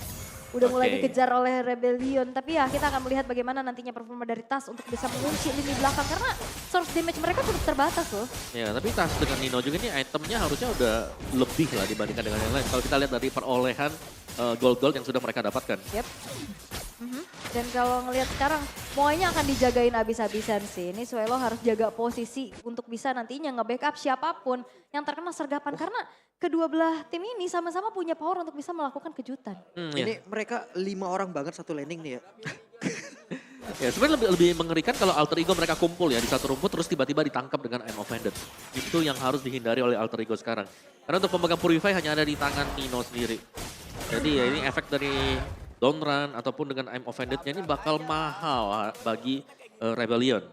Speaker 1: Udah mulai
Speaker 2: Oke.
Speaker 1: dikejar oleh Rebellion. Tapi ya kita akan melihat bagaimana nantinya performa dari Tas untuk bisa mengunci lini belakang. Karena source damage mereka cukup terbatas loh.
Speaker 2: Ya, tapi tas dengan Nino juga nih itemnya harusnya udah lebih lah dibandingkan dengan yang lain. Kalau kita lihat dari perolehan gold-gold yang sudah mereka dapatkan.
Speaker 1: Yep. Dan kalau ngelihat sekarang, Moy-nya akan dijagain abis-abisan sih. Ini Suelo harus jaga posisi untuk bisa nantinya nge-backup siapapun yang terkena sergapan. Karena kedua belah tim ini sama-sama punya power untuk bisa melakukan kejutan.
Speaker 2: Ya.
Speaker 3: Ini mereka 5 orang banget satu landing nih ya.
Speaker 2: Ya, sebenarnya lebih mengerikan kalau Alter Ego mereka kumpul ya di satu rumput terus tiba-tiba ditangkap dengan I'm Offended. Itu yang harus dihindari oleh Alter Ego sekarang. Karena untuk pemegang Purify hanya ada di tangan Nino sendiri. Jadi ya ini efek dari down run ataupun dengan I'm Offended-nya ini bakal mahal bagi Rebellion.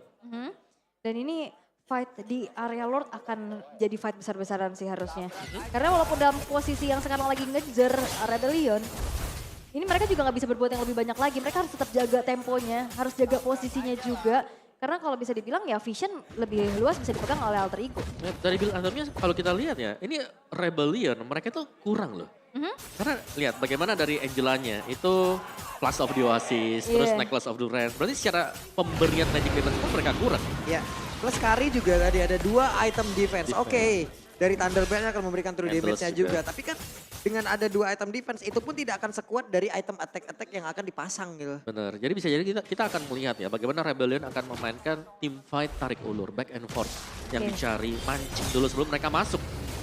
Speaker 1: Dan ini fight di area Lord akan jadi fight besar-besaran sih harusnya. Karena walaupun dalam posisi yang sekarang lagi ngejar Rebellion, ini mereka juga nggak bisa berbuat yang lebih banyak lagi. Mereka harus tetap jaga temponya, harus jaga posisinya juga. Karena kalau bisa dibilang ya vision lebih luas bisa dipegang oleh Alter Ego.
Speaker 2: Ya, dari build itemnya kalau kita lihat ya, ini Rebellion mereka itu kurang loh. Karena lihat bagaimana dari Angelanya itu Plus of the Oasis, terus
Speaker 1: Iya.
Speaker 2: Necklace of the Realm. Berarti secara pemberian magic damage pun mereka kurang.
Speaker 3: Ya, plus Kari juga tadi ada 2 item defense.
Speaker 2: Defense.
Speaker 3: Oke, dari Thunderbolt akan memberikan true
Speaker 2: Endless
Speaker 3: damage-nya
Speaker 2: juga.
Speaker 3: juga. Tapi kan dengan ada 2 item defense itu pun tidak akan sekuat dari item attack-attack yang akan dipasang gitu.
Speaker 2: Benar. Jadi bisa jadi kita akan melihat ya bagaimana Rebellion akan memainkan team fight tarik ulur, back and forth yang
Speaker 1: Oke.
Speaker 2: dicari mancing dulu sebelum mereka masuk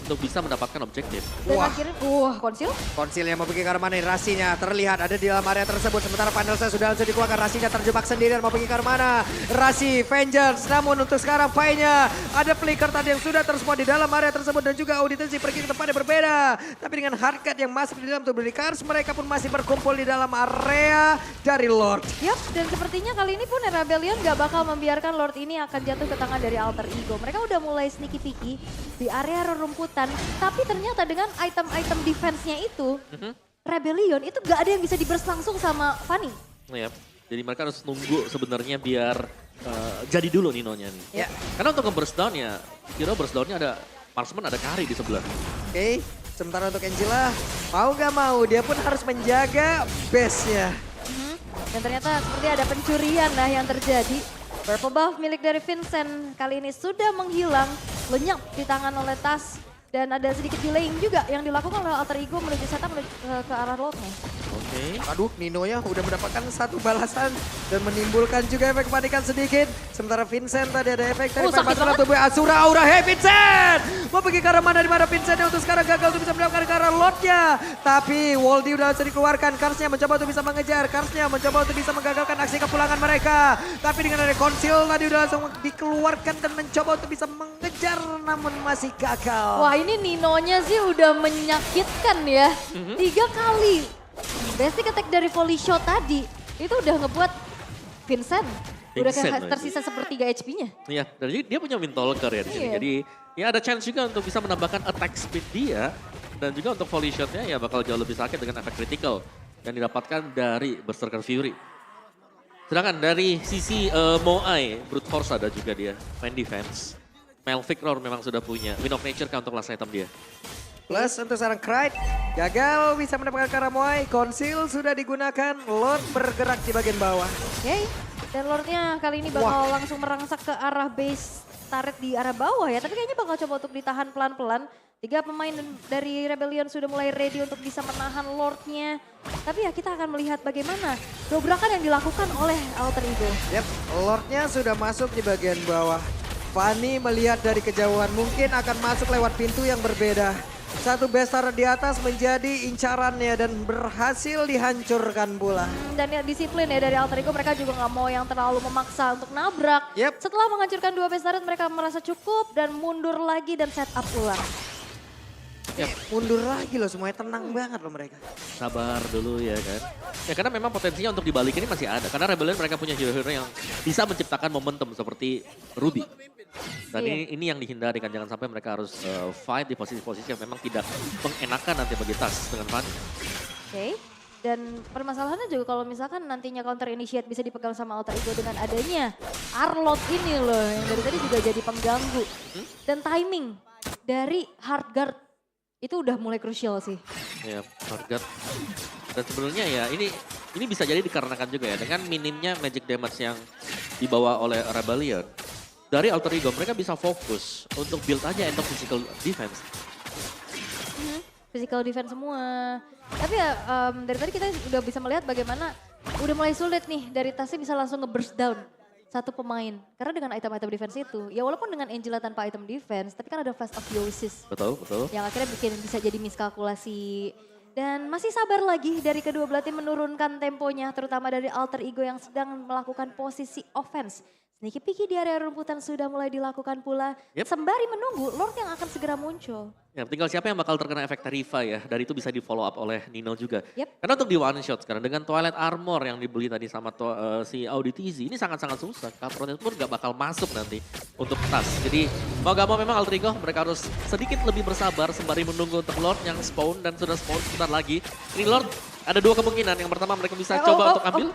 Speaker 2: untuk bisa mendapatkan objektif.
Speaker 1: Dan
Speaker 3: Wah.
Speaker 1: akhirnya, konsil?
Speaker 3: Konsil yang mau pergi ke arah mana? Rasinya terlihat ada di dalam area tersebut. Sementara panel saya sudah langsung dikeluarkan. Rasinya terjebak sendirian mau pergi ke arah mana? Rasi, Vengeance. Namun untuk sekarang Pai-nya ada flicker tadi yang sudah terspawn di dalam area tersebut. Dan juga Auditensi pergi ke tempat yang berbeda. Tapi dengan hardcat yang masuk di dalam tubuh Cars, mereka pun masih berkumpul di dalam area dari Lord.
Speaker 1: Yap, dan sepertinya kali ini pun Rebellion gak bakal membiarkan Lord ini akan jatuh ke tangan dari Alter Ego. Mereka udah mulai sneaky peeky di area rerumputan, tapi ternyata dengan item-item defense-nya itu, Rebellion itu gak ada yang bisa diburst langsung sama Fanny.
Speaker 2: Ya, jadi mereka harus nunggu sebenarnya biar jadi dulu Ninonya nih.
Speaker 3: Ya.
Speaker 2: Karena untuk nge-burst down ya, kira burst down-nya ada marksman, ada Kari di sebelah.
Speaker 3: Oke, sementara untuk Angela, mau gak mau dia pun harus menjaga base-nya.
Speaker 1: Dan ternyata seperti ada pencurian lah yang terjadi. Purple buff milik dari Vincent kali ini sudah menghilang, lenyap di tangan oleh Tas. Dan ada sedikit delaying juga yang dilakukan oleh Alter Ego menuju setup menuju ke arah lordnya.
Speaker 2: Oke.
Speaker 3: Aduh, Ninonya udah mendapatkan satu balasan dan menimbulkan juga efek kepanikan sedikit. Sementara Vincent tadi ada efek dari
Speaker 1: sakit
Speaker 3: masalah
Speaker 1: banget.
Speaker 3: tubuh Asura Aura. Hey Vincent! Mau pergi ke arah mana di mana Vincent yang untuk sekarang gagal untuk bisa mendapatkan ke arah Lordnya. Tapi Woldy udah bisa dikeluarkan. Karsnya mencoba untuk bisa mengejar. Karsnya mencoba untuk bisa menggagalkan aksi kepulangan mereka. Tapi dengan ada konsil tadi udah langsung dikeluarkan dan mencoba untuk bisa mengejar namun masih gagal.
Speaker 1: Wah ini Ninonya sih udah menyakitkan ya. 3 kali. Basic attack dari volley shot tadi itu udah ngebuat Vincent udah
Speaker 2: Vincent
Speaker 1: kayak
Speaker 2: lagi.
Speaker 1: tersisa sepertiga HP-nya.
Speaker 2: Iya, jadi dia punya Windtalker ya di sini.
Speaker 1: Iya.
Speaker 2: Jadi ya ada chance juga untuk bisa menambahkan attack speed dia. Dan juga untuk volley shotnya ya bakal jauh lebih sakit dengan efek critical yang didapatkan dari Berserker Fury. Sedangkan dari sisi Moai, Brute Force ada juga dia, main defense. Malvictor memang sudah punya Wind of Nature kan untuk last item dia.
Speaker 3: Plus untuk seorang Krite, gagal bisa mendapatkan Karamoy. Konsil sudah digunakan, Lord bergerak di bagian bawah.
Speaker 1: Oke. Dan Lordnya kali ini bakal langsung merangsak ke arah base turret di arah bawah ya. Tapi kayaknya bakal coba untuk ditahan pelan-pelan. 3 pemain dari Rebellion sudah mulai ready untuk bisa menahan Lordnya. Tapi ya kita akan melihat bagaimana dobrakan yang dilakukan oleh Alter Ego.
Speaker 3: Yap, Lordnya sudah masuk di bagian bawah. Fanny melihat dari kejauhan mungkin akan masuk lewat pintu yang berbeda. Satu besar di atas menjadi incarannya dan berhasil dihancurkan pula.
Speaker 1: Dan ya disiplin ya dari Alter Ego, mereka juga nggak mau yang terlalu memaksa untuk nabrak.
Speaker 3: Yep.
Speaker 1: Setelah menghancurkan 2 base turret mereka merasa cukup dan mundur lagi dan set up ulang.
Speaker 3: Mundur lagi loh, semuanya tenang banget loh mereka.
Speaker 2: Sabar dulu ya kan. Ya karena memang potensinya untuk dibalik ini masih ada. Karena Rebellion mereka punya hero-hero yang bisa menciptakan momentum seperti Ruby. Dan ini yang dihindari kan, jangan sampai mereka harus fight di posisi-posisi yang memang tidak mengenakan nanti bagi Tas dengan Fanny.
Speaker 1: Oke. Dan permasalahannya juga kalau misalkan nantinya counter initiate bisa dipegang sama Alter Ego dengan adanya Arlot ini loh yang dari tadi juga jadi pengganggu. Dan timing dari hard guard itu udah mulai krusial sih.
Speaker 2: Ya, target. Dan sebenarnya ya ini bisa jadi dikarenakan juga ya dengan minimnya magic damage yang dibawa oleh Rebellion. Dari Alter Ego mereka bisa fokus untuk build aja end of physical defense.
Speaker 1: Physical defense semua. Tapi ya dari tadi kita udah bisa melihat bagaimana udah mulai sulit nih dari Tasnya bisa langsung nge-burst down satu pemain. Karena dengan item-item defense itu, ya walaupun dengan Angela tanpa item defense, tapi kan ada Fast of Yosis.
Speaker 2: Betul, betul.
Speaker 1: Yang akhirnya bisa jadi miskalkulasi. Dan masih sabar lagi dari kedua belah tim menurunkan temponya, terutama dari Alter Ego yang sedang melakukan posisi offense. Sneaky Peeky di area rumputan sudah mulai dilakukan pula, sembari menunggu Lord yang akan segera muncul.
Speaker 2: Ya, tinggal siapa yang bakal terkena efek Tarifa ya. Dari itu bisa di follow up oleh Nino juga.
Speaker 1: Yep.
Speaker 2: Karena untuk di one shot sekarang dengan Twilight Armor yang dibeli tadi sama si Audi TZ ini sangat-sangat susah. Cutthroat pun gak bakal masuk nanti untuk Tas. Jadi mau gak mau memang Alter Ego mereka harus sedikit lebih bersabar sembari menunggu untuk Lord yang spawn dan sudah spawn sebentar lagi. Ini Lord ada 2 kemungkinan. Yang pertama mereka bisa coba untuk ambil.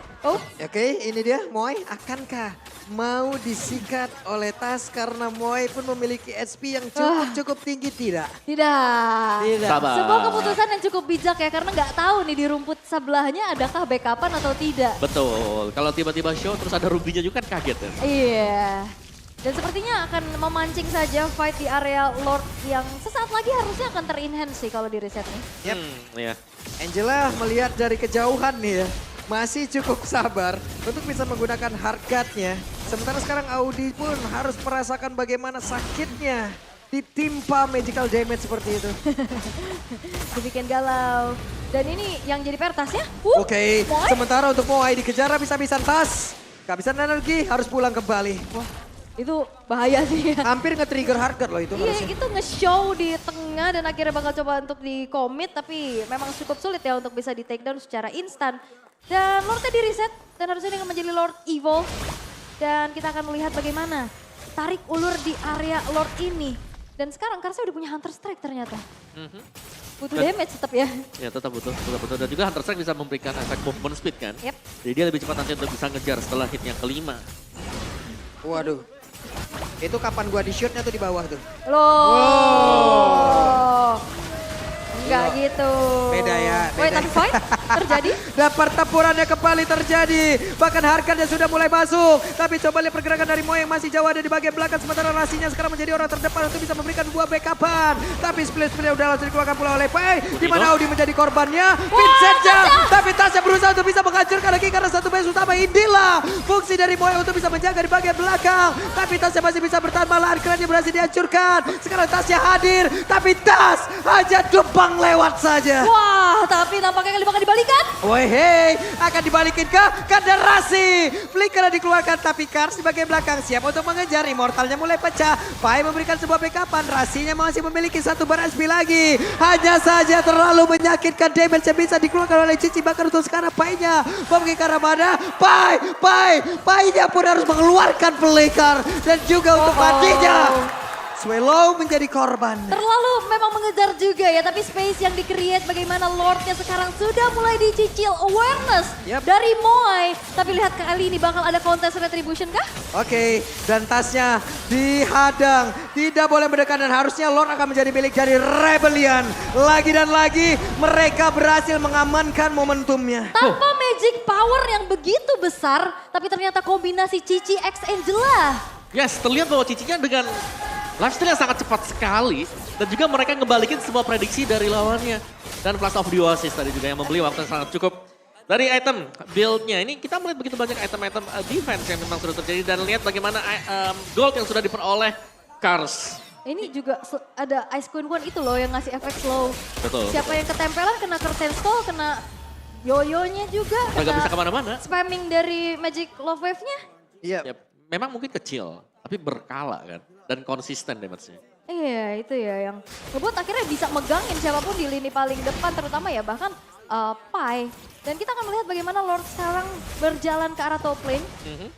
Speaker 3: Oke, ini dia Moai. Akankah mau disikat oleh Tas karena Moai pun memiliki SP yang cukup tinggi tidak?
Speaker 1: Tidak.
Speaker 3: Tidak.
Speaker 2: Sabar.
Speaker 1: Sebuah keputusan yang cukup bijak ya, karena nggak tahu nih di rumput sebelahnya adakah backupan atau tidak.
Speaker 2: Betul. Kalau tiba-tiba show terus ada Rubinya juga kan kaget ya.
Speaker 1: Iya. Dan sepertinya akan memancing saja fight di area Lord yang sesaat lagi harusnya akan ter-enhance sih kalau di reset nih.
Speaker 3: Yep.
Speaker 2: Iya.
Speaker 3: Angela melihat dari kejauhan nih ya. Masih cukup sabar untuk bisa menggunakan hard guard-nya. Sementara sekarang Audi pun harus merasakan bagaimana sakitnya ditimpa magical damage seperti itu.
Speaker 1: Dibikin galau. Dan ini yang jadi pertasnya.
Speaker 3: Oke,
Speaker 1: Moai.
Speaker 3: sementara untuk Moai dikejar habis-habisan Tas. Kehabisan energi harus pulang kembali.
Speaker 1: Wah, itu bahaya sih ya.
Speaker 3: Hampir nge-trigger hard guard loh itu
Speaker 1: Iya,
Speaker 3: harusnya.
Speaker 1: itu nge-show di tengah dan akhirnya bakal coba untuk di-commit. Tapi memang cukup sulit ya untuk bisa di-takedown secara instan. Dan Lordnya di-reset dan harusnya dengan menjadi Lord Evil. Dan kita akan melihat bagaimana tarik ulur di area Lord ini. Dan sekarang Karsa udah punya Hunter Strike ternyata. Butuh damage tetap ya.
Speaker 2: Ya tetap butuh. Dan juga Hunter Strike bisa memberikan efek movement speed kan.
Speaker 1: Yep.
Speaker 2: Jadi dia lebih cepat nanti untuk bisa ngejar setelah hit yang kelima.
Speaker 3: Waduh. Itu kapan gua di shootnya tuh di bawah tuh.
Speaker 1: Loh. Enggak gitu.
Speaker 3: Beda ya,
Speaker 1: Wait,
Speaker 3: beda.
Speaker 1: tapi fight terjadi.
Speaker 3: Dan pertempurannya kembali terjadi. Bahkan Harkanya sudah mulai masuk. Tapi coba lihat pergerakan dari Mo yang masih jauh ada di bagian belakang. Sementara Rasinya sekarang menjadi orang terdepan untuk bisa memberikan buah backupan. Tapi split-splitnya udah langsung dikeluarkan pula oleh Pai. Di mana Audi menjadi korbannya. Vincentnya. Tapi Tasya berusaha untuk bisa menghancurkan lagi karena satu base utama. Inilah fungsi dari Mo untuk bisa menjaga di bagian belakang. Tapi Tasya masih bisa bertahan, malah Arkrannya berhasil dihancurkan. Sekarang Tasya hadir. Tapi Tas hanya tumpang lewat saja.
Speaker 1: Wah, tapi nampaknya kali bakal dibalikan.
Speaker 3: Woi hei, akan dibalikin ke Kandarasi. Flicker dikeluarkan tapi Kars di bagian belakang siap untuk mengejar. Immortalnya mulai pecah. Pai memberikan sebuah backupan. Rasinya masih memiliki satu bar SP lagi. Hanya saja terlalu menyakitkan damage yang bisa dikeluarkan oleh Cici. Bahkan untuk sekarang Pai-nya memiliki ke arah mana? Pai-nya pun harus mengeluarkan Flicker. Dan juga untuk matinya. Swallow menjadi korban.
Speaker 1: Terlalu memang mengejar juga ya, tapi space yang di-create bagaimana Lordnya sekarang sudah mulai dicicil awareness dari Moai. Tapi lihat kali ini bakal ada kontes retribution kah?
Speaker 3: Oke, dan tasnya dihadang. Tidak boleh mendekat dan harusnya Lord akan menjadi milik dari Rebellion. Lagi dan lagi mereka berhasil mengamankan momentumnya.
Speaker 1: Tanpa magic power yang begitu besar, tapi ternyata kombinasi Cici X Angela.
Speaker 2: Yes, terlihat bahwa Cicinya dengan lifestyle yang sangat cepat sekali. Dan juga mereka ngebalikin semua prediksi dari lawannya. Dan Flash of the Oasis tadi juga yang membeli waktu yang sangat cukup. Dari item build-nya ini kita melihat begitu banyak item-item defense yang memang sudah terjadi. Dan lihat bagaimana gold yang sudah diperoleh Kars.
Speaker 1: Ini juga ada Ice Queen One itu loh yang ngasih efek slow.
Speaker 2: Betul.
Speaker 1: Siapa yang ketempelan kena curtain skull, kena yoyonya juga.
Speaker 2: Nggak bisa kemana-mana.
Speaker 1: Spamming dari Magic Love Wave-nya.
Speaker 3: Iya.
Speaker 2: Ya, memang mungkin kecil, tapi berkala kan. Dan konsisten damage-nya.
Speaker 1: Iya itu ya yang ngebuat akhirnya bisa megangin siapapun di lini paling depan terutama ya bahkan Pai. Dan kita akan melihat bagaimana Lord sekarang berjalan ke arah top lane.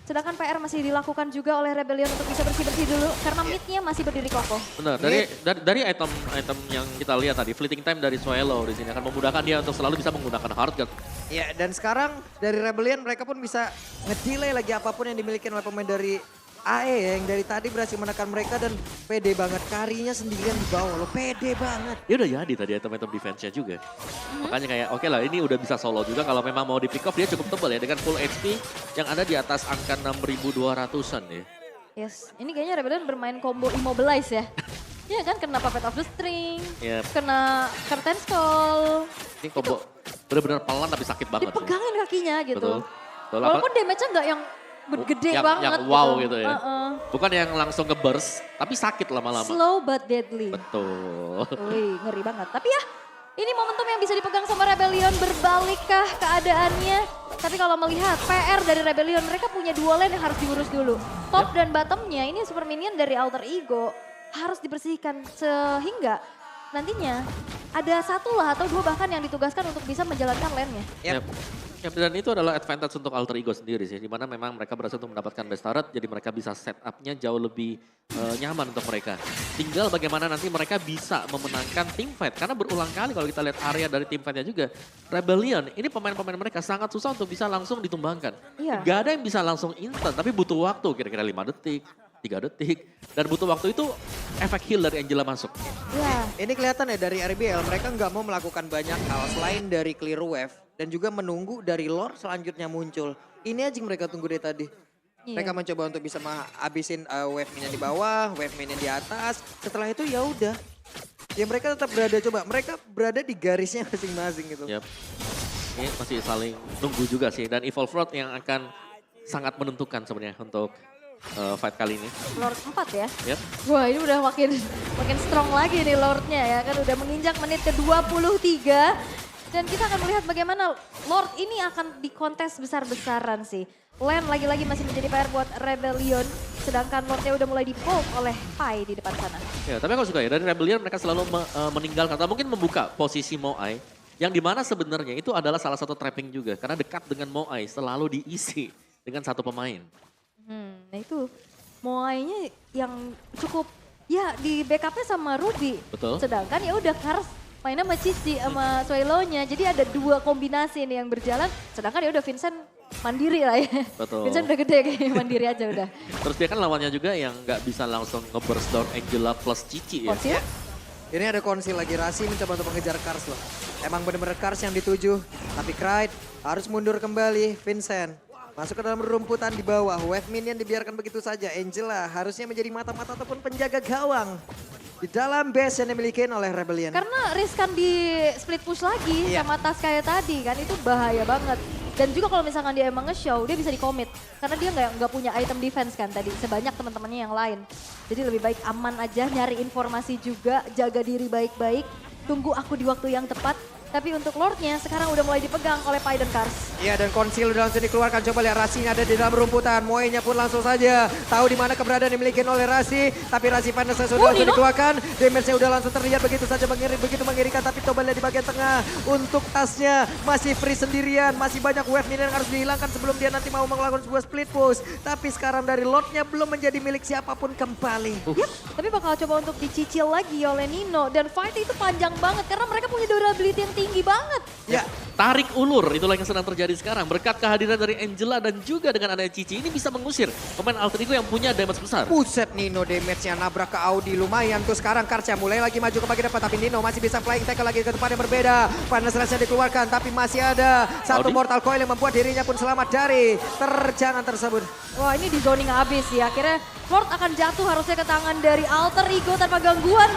Speaker 1: Sedangkan PR masih dilakukan juga oleh Rebellion untuk bisa bersih-bersih dulu karena mid-nya masih berdiri kokoh.
Speaker 2: Benar, dari item yang kita lihat tadi, fleeting time dari Swallow di sini akan memudahkan dia untuk selalu bisa menggunakan hard guard.
Speaker 3: Ya, dan sekarang dari Rebellion mereka pun bisa ngedelay lagi apapun yang dimiliki oleh pemain dari AE ya, yang dari tadi berhasil menekan mereka dan pede banget. Karinya sendirian di bawah loh, pede banget.
Speaker 2: Dia udah jadi tadi item-item defense-nya juga. Makanya kayak oke lah ini udah bisa solo juga kalau memang mau di pick off dia cukup tebal ya dengan full HP yang ada di atas angka 6.200-an ya.
Speaker 1: Yes, ini kayaknya Rebellion bermain combo immobilize ya. Iya kan kena Puppet of the String, kena Curtain Skull.
Speaker 2: Ini combo benar-benar pelan tapi sakit banget.
Speaker 1: Dipegangin kakinya gitu.
Speaker 2: Betul.
Speaker 1: Walaupun damage-nya nggak yang gede banget
Speaker 2: yang wow gitu ya. Bukan yang langsung nge-burst, tapi sakit lama-lama.
Speaker 1: Slow but deadly.
Speaker 2: Betul.
Speaker 1: Wih, ngeri banget. Tapi ya, ini momentum yang bisa dipegang sama Rebellion. Berbalikkah keadaannya? Tapi kalau melihat PR dari Rebellion, mereka punya dua lane yang harus diurus dulu. Top dan bottomnya, ini super minion dari Alter Ego harus dibersihkan sehingga nantinya ada satu lah atau dua bahkan yang ditugaskan untuk bisa menjalankan lane-nya.
Speaker 2: Yep, dan itu adalah advantage untuk Alter Ego sendiri sih, dimana memang mereka berhasil untuk mendapatkan best turret, jadi mereka bisa setup-nya jauh lebih nyaman untuk mereka. Tinggal bagaimana nanti mereka bisa memenangkan team fight, karena berulang kali kalau kita lihat area dari team fight-nya juga, Rebellion, ini pemain-pemain mereka sangat susah untuk bisa langsung ditumbangkan. Gak ada yang bisa langsung instant, tapi butuh waktu, kira-kira 5 detik. 3 detik. Dan butuh waktu itu efek heal dari Angela masuk.
Speaker 3: Ini kelihatan ya dari RBL mereka nggak mau melakukan banyak hal selain dari clear wave. Dan juga menunggu dari lore selanjutnya muncul. Ini aja yang mereka tunggu dari tadi. Mereka mencoba untuk bisa menghabisin wave minion di bawah, wave minion di atas. Setelah itu ya udah. Ya mereka tetap berada, coba mereka berada di garisnya masing-masing gitu.
Speaker 2: Yep. Ini masih saling nunggu juga sih. Dan Evolve Road yang akan sangat menentukan sebenarnya untuk fight kali ini.
Speaker 1: Lord 4 ya?
Speaker 2: Yep.
Speaker 1: Wah ini udah makin strong lagi nih Lordnya ya kan udah menginjak menit ke-23. Dan kita akan melihat bagaimana Lord ini akan dikontes besar-besaran sih. Lane lagi-lagi masih menjadi PR buat Rebellion. Sedangkan Lordnya udah mulai di-poke oleh Pai di depan sana.
Speaker 2: Ya tapi aku suka ya dari Rebellion mereka selalu meninggalkan atau mungkin membuka posisi Moai. Yang dimana sebenarnya itu adalah salah satu trapping juga. Karena dekat dengan Moai selalu diisi dengan satu pemain.
Speaker 1: Nah itu Moai-nya yang cukup ya di backupnya sama Ruby.
Speaker 2: Betul.
Speaker 1: Sedangkan ya udah Kars mainnya sama Cici sama Swallow-nya. Jadi ada dua kombinasi nih yang berjalan. Sedangkan ya udah Vincent mandiri lah ya.
Speaker 2: Betul.
Speaker 1: Vincent udah gede kayaknya mandiri aja udah.
Speaker 2: Terus dia kan lawannya juga yang nggak bisa langsung nge-burst down Angela plus Cici ya.
Speaker 3: Ini ada konsil lagi, Rasi mencoba untuk mengejar Kars loh. Emang bener-bener Kars yang dituju. Tapi Clyde harus mundur kembali, Vincent. Masuk ke dalam rumputan di bawah, wave minion dibiarkan begitu saja. Angela harusnya menjadi mata-mata ataupun penjaga gawang. Di dalam base yang dimiliki oleh Rebellion.
Speaker 1: Karena riskan di split push lagi
Speaker 3: Iya.
Speaker 1: sama tas kayak tadi kan, itu bahaya banget. Dan juga kalau misalkan dia emang nge-show, dia bisa di-commit. Karena dia nggak punya item defense kan tadi, sebanyak teman-temannya yang lain. Jadi lebih baik aman aja, nyari informasi juga, jaga diri baik-baik. Tunggu aku di waktu yang tepat. Tapi untuk Lordnya sekarang udah mulai dipegang oleh Pai dan Kars.
Speaker 3: Iya, dan konsil udah langsung dikeluarkan. Coba lihat Rasinya ada di dalam rumputan. Moe-nya pun langsung saja tahu di mana keberadaan dimiliki oleh Rasi. Tapi Rasi Panasnya sudah langsung
Speaker 1: Nino.
Speaker 3: dikeluarkan. Damage-nya udah langsung terlihat begitu saja begitu mengerikan. Tapi coba lihat di bagian tengah. Untuk tasnya masih free sendirian. Masih banyak wave minion yang harus dihilangkan sebelum dia nanti mau melakukan sebuah split push. Tapi sekarang dari Lordnya belum menjadi milik siapapun kembali.
Speaker 1: Yap, tapi bakal coba untuk dicicil lagi oleh Nino. Dan fight itu panjang banget karena mereka punya durability yang tinggi banget.
Speaker 3: Ya,
Speaker 2: Tarik ulur, itulah yang sedang terjadi sekarang. Berkat kehadiran dari Angela dan juga dengan adanya Cici, ini bisa mengusir pemain alter ego yang punya damage besar.
Speaker 3: Buset Nino damage-nya nabrak ke Audi lumayan tuh sekarang Karsya mulai lagi maju ke bagian depan tapi Nino masih bisa flying tackle lagi ke depan yang berbeda. Panas Rush-nya dikeluarkan tapi masih ada satu
Speaker 2: Audi.
Speaker 3: mortal coil yang membuat dirinya pun selamat dari terjangan tersebut.
Speaker 1: Wah ini di zoning abis ya. Akhirnya Lord akan jatuh harusnya ke tangan dari alter ego tanpa gangguan.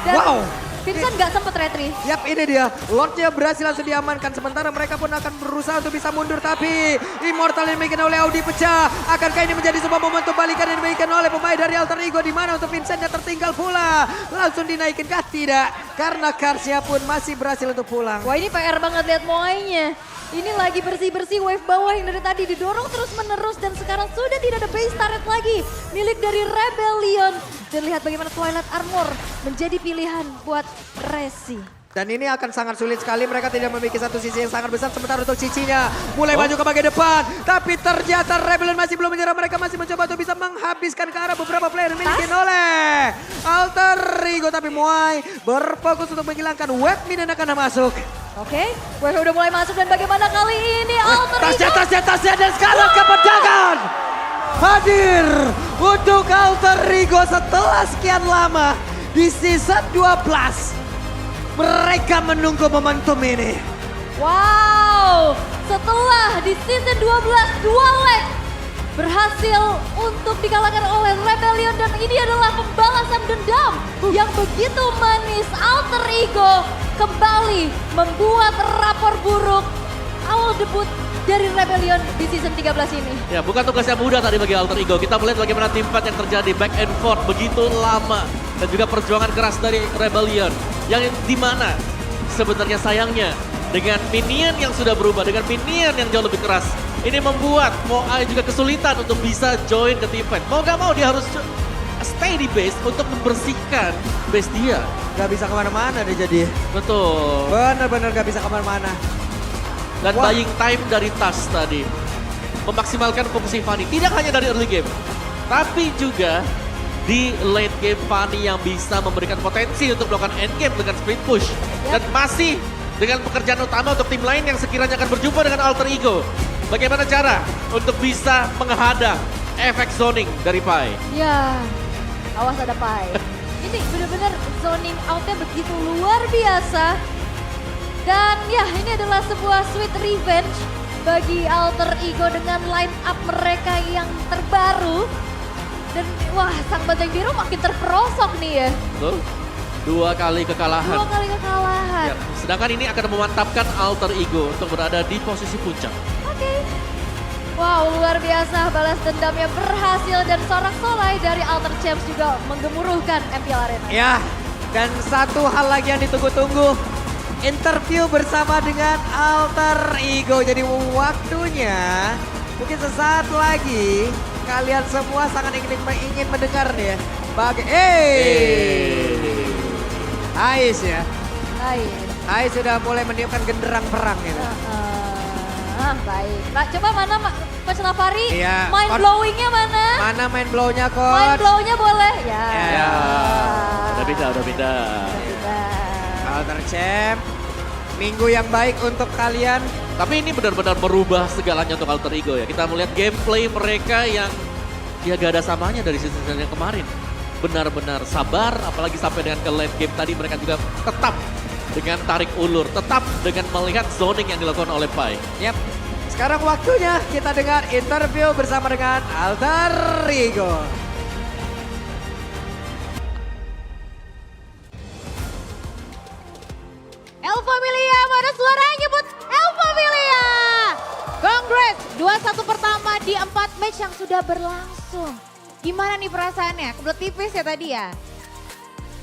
Speaker 1: Dan
Speaker 3: Wow.
Speaker 1: Vincent nggak sempet retri.
Speaker 3: Yap ini dia, Lordnya berhasil langsung diamankan sementara mereka pun akan berusaha untuk bisa mundur tapi Immortal yang dimiliki oleh Audi pecah. Akankah ini menjadi sebuah momentum balikan yang dimiliki oleh pemain dari alter ego di mana untuk Vincentnya tertinggal pula. Langsung dinaikin kah? Tidak, karena Karsya pun masih berhasil untuk pulang.
Speaker 1: Wah ini PR banget lihat Moai-nya. Ini lagi bersih-bersih wave bawah yang dari tadi didorong terus menerus dan sekarang sudah tidak ada base turret lagi milik dari Rebellion. Dan lihat bagaimana Twilight Armor menjadi pilihan buat Resi.
Speaker 3: Dan ini akan sangat sulit sekali, mereka tidak memiliki satu sisi yang sangat besar. Sementara untuk Cicinya mulai maju ke bagian depan. Tapi ternyata Rebellion masih belum menyerah, mereka masih mencoba untuk bisa menghabiskan ke arah beberapa player yang dimiliki oleh Alter Ego. Tapi Moai berfokus untuk menghilangkan wave minion yang akan masuk.
Speaker 1: Oke, wave udah mulai masuk dan bagaimana kali ini Alter Ego.
Speaker 3: Tasnya dan sekarang kepedangan hadir untuk Alter Ego setelah sekian lama di season 12. Mereka menunggu momentum ini.
Speaker 1: Wow, setelah di season 12 dua leg berhasil untuk dikalahkan oleh Rebellion dan ini adalah pembalasan dendam yang begitu manis. Alter Ego kembali membuat rapor buruk awal debut dari Rebellion di season 13 ini.
Speaker 2: Ya, bukan tugas yang mudah tadi bagi alter ego. Kita melihat bagaimana tim fight yang terjadi back and forth begitu lama dan juga perjuangan keras dari Rebellion yang dimana sebenarnya sayangnya dengan minion yang sudah berubah, dengan minion yang jauh lebih keras, ini membuat Moai juga kesulitan untuk bisa join ke tim fight. Mau gak mau dia harus stay di base untuk membersihkan base dia.
Speaker 3: Gak bisa kemana-mana dia jadi.
Speaker 2: Betul.
Speaker 3: Bener-bener gak bisa kemana-mana.
Speaker 2: Dan
Speaker 3: Wah.
Speaker 2: buying time dari Tas tadi memaksimalkan fokus Fanny. Tidak hanya dari early game, tapi juga di late game Fanny yang bisa memberikan potensi untuk melakukan end game dengan split push. Dan masih dengan pekerjaan utama untuk tim lain yang sekiranya akan berjumpa dengan alter ego. Bagaimana cara untuk bisa menghadang efek zoning dari Pai?
Speaker 1: Ya, awas ada Pai. Ini benar-benar zoning outnya begitu luar biasa. Dan ya ini adalah sebuah sweet revenge bagi Alter Ego dengan line up mereka yang terbaru. Dan wah sang banteng biru makin terperosok nih ya.
Speaker 2: Betul. 2 kali kekalahan.
Speaker 1: 2 kali kekalahan.
Speaker 2: Ya, sedangkan ini akan memantapkan alter ego untuk berada di posisi puncak.
Speaker 1: Oke. Wow luar biasa balas dendamnya berhasil dan sorak solai dari Alter Champs juga menggemuruhkan MPL Arena.
Speaker 3: Ya, dan satu hal lagi yang ditunggu-tunggu. Interview bersama dengan Alter Ego. Jadi waktunya mungkin sesaat lagi kalian semua sangat ingin mendengar nih ya. Ais ya.
Speaker 1: Baik.
Speaker 3: Ais sudah mulai meniupkan genderang perang gitu.
Speaker 1: Baik. Nah, coba mana Coach Lafari?
Speaker 3: Iya,
Speaker 1: Mind
Speaker 3: Coach.
Speaker 1: blowing-nya mana?
Speaker 3: Mana main blow-nya
Speaker 1: Mind
Speaker 3: coach?
Speaker 1: blow-nya boleh? Ya.
Speaker 2: Ya, udah pindah, udah pindah.
Speaker 3: Alter Champ, minggu yang baik untuk kalian.
Speaker 2: Tapi ini benar-benar merubah segalanya untuk alter ego ya. Kita melihat gameplay mereka yang ya gak ada samanya dari season yang kemarin. benar-benar sabar, apalagi sampai dengan ke late game tadi mereka juga tetap dengan tarik ulur, tetap dengan melihat zoning yang dilakukan oleh Pai.
Speaker 3: Yap. Sekarang waktunya kita dengar interview bersama dengan Alter Ego.
Speaker 1: El Familia, mana suaranya nyebut El Familia. Congrats, 2-1 pertama di 4 match yang sudah berlangsung. Gimana nih perasaannya? Kebelet tipis ya tadi ya?